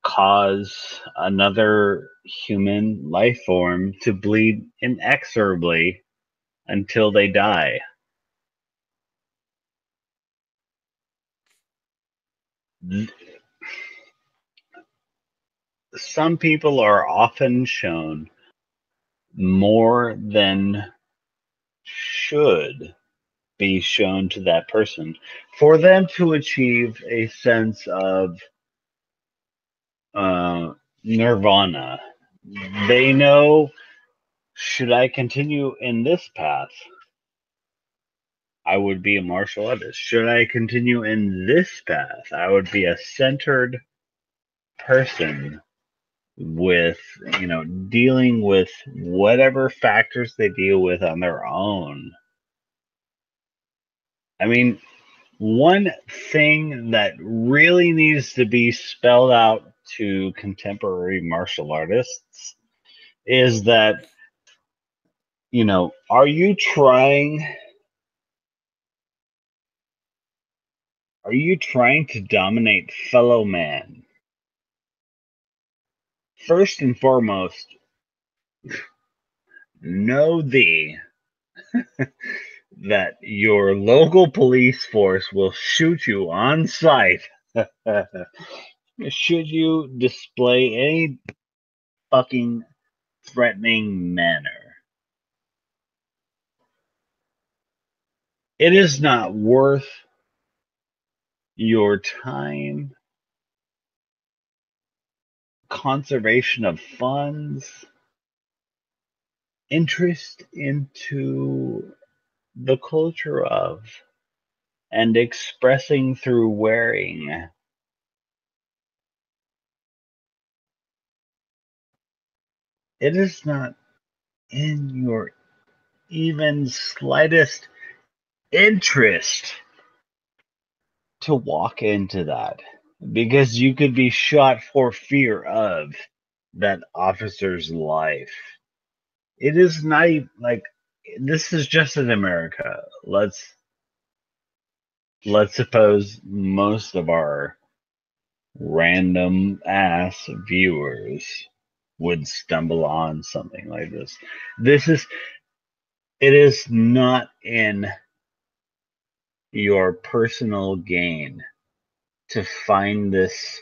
cause another human life form to bleed inexorably until they die. Some people are often shown more than should be shown to that person for them to achieve a sense of nirvana. They know, should I continue in this path? I would be a martial artist. Should I continue in this path? I would be a centered person with, dealing with whatever factors they deal with on their own. I mean, one thing that really needs to be spelled out to contemporary martial artists is that, are you trying to dominate fellow man? First and foremost, know thee that your local police force will shoot you on sight should you display any fucking threatening manner. It is not worth your time, conservation of funds, interest into the culture of, and expressing through wearing. It is not in your even slightest interest to walk into that because you could be shot for fear of that officer's life. It is not even like this is just in America. Let's suppose most of our random ass viewers would stumble on something like this. It is not in your personal gain to find this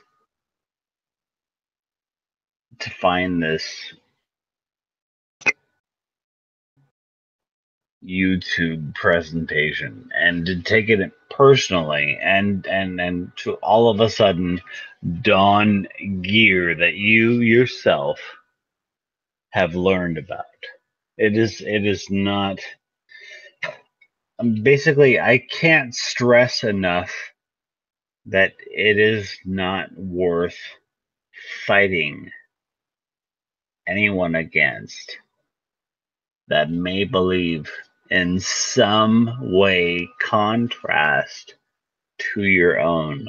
YouTube presentation and to take it personally and to all of a sudden don gear that you yourself have learned about. It is not basically I can't stress enough that it is not worth fighting anyone against that may believe in some way contrast to your own.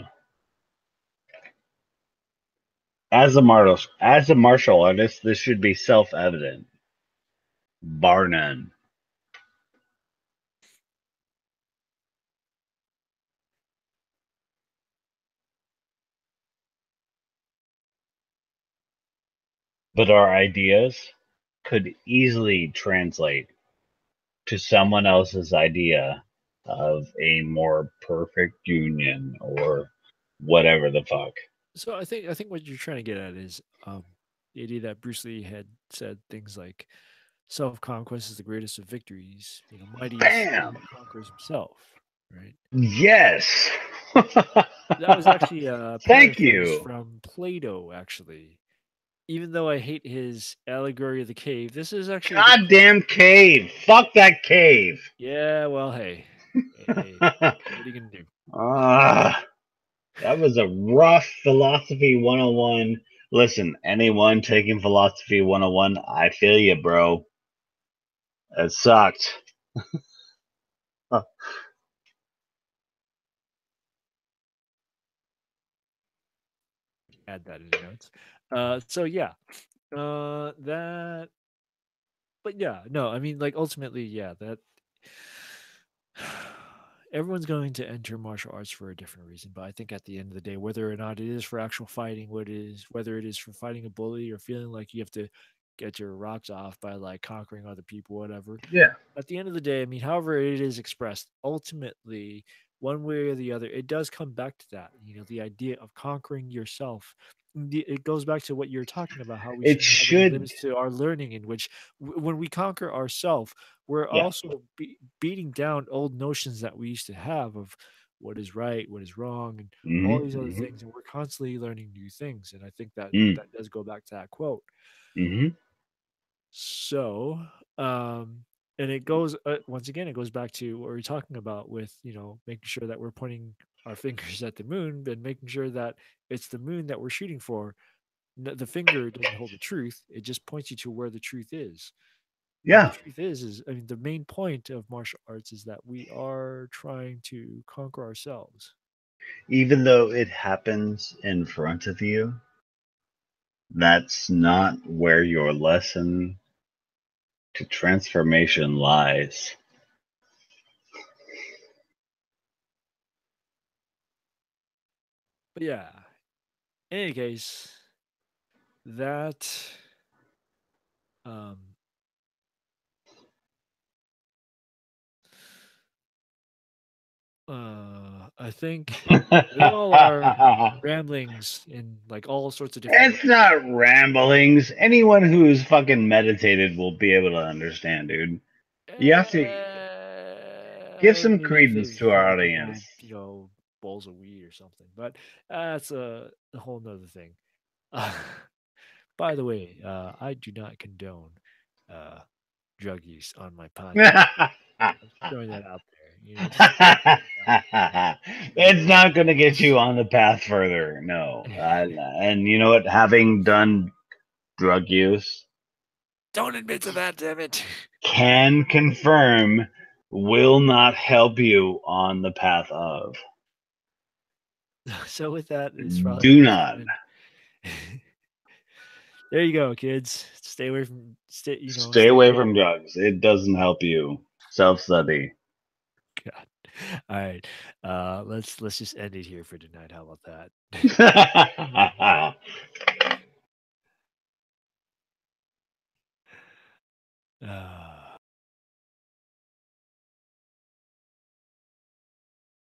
As a martial artist, this should be self-evident, bar none. But our ideas could easily translate to someone else's idea of a more perfect union or whatever the fuck. So I think what you're trying to get at is the idea that Bruce Lee had said things like self-conquest is the greatest of victories. You know, mighty is he Bam! who conquers himself, right? Yes! That was actually a Thank paraphrase you! from Plato, actually. Even though I hate his allegory of the cave, this is actually a good quote. Goddamn cave! Fuck that cave! Yeah, well, hey, what are you gonna do? Ah, that was a rough philosophy 101. Listen, anyone taking philosophy 101, I feel you, bro. It sucked. Add that in the notes. So yeah, that. But yeah, no, I mean, like ultimately, yeah, that everyone's going to enter martial arts for a different reason. But I think at the end of the day, whether or not it is for actual fighting, whether it is for fighting a bully or feeling like you have to get your rocks off by like conquering other people, whatever. Yeah. At the end of the day, I mean, however it is expressed, ultimately, one way or the other, it does come back to that. You know, the idea of conquering yourself. It goes back to what you're talking about, how we It shouldn't have any should. limits to our learning, in which when we conquer ourselves, we're Yeah. also beating down old notions that we used to have of what is right, what is wrong, and all these other Mm-hmm. things. And we're constantly learning new things. And I think that Mm-hmm. that does go back to that quote. Mm-hmm. So, and it goes once again, it goes back to what we are talking about with making sure that we're pointing our fingers at the moon and making sure that it's the moon that we're shooting for. The finger doesn't hold the truth; it just points you to where the truth is. And the Yeah. truth is I mean, the main point of martial arts is that we are trying to conquer ourselves. Even though it happens in front of you, that's not where your lesson to transformation lies. But yeah, in any case, that um, I think with all our ramblings in like all sorts of different It's ways. not ramblings. Anyone who's fucking meditated will be able to understand, dude. You have to give some Maybe if credence they've to had our a audience. couple, bowls of weed or something. But that's a whole nother thing. Uh, by the way, I do not condone uh, drug use on my podcast. I'm just throwing that out there. Just It's not going to get you on the path further. No. And you know what? Having done drug use, don't admit to that, damn it. can confirm will not help you on the path of. So with that, it's probably Do best to not. end. There you go, kids. Stay away from Stay stay away away. from drugs. It doesn't help you. Self study. God. All right. Let's just end it here for tonight. How about that?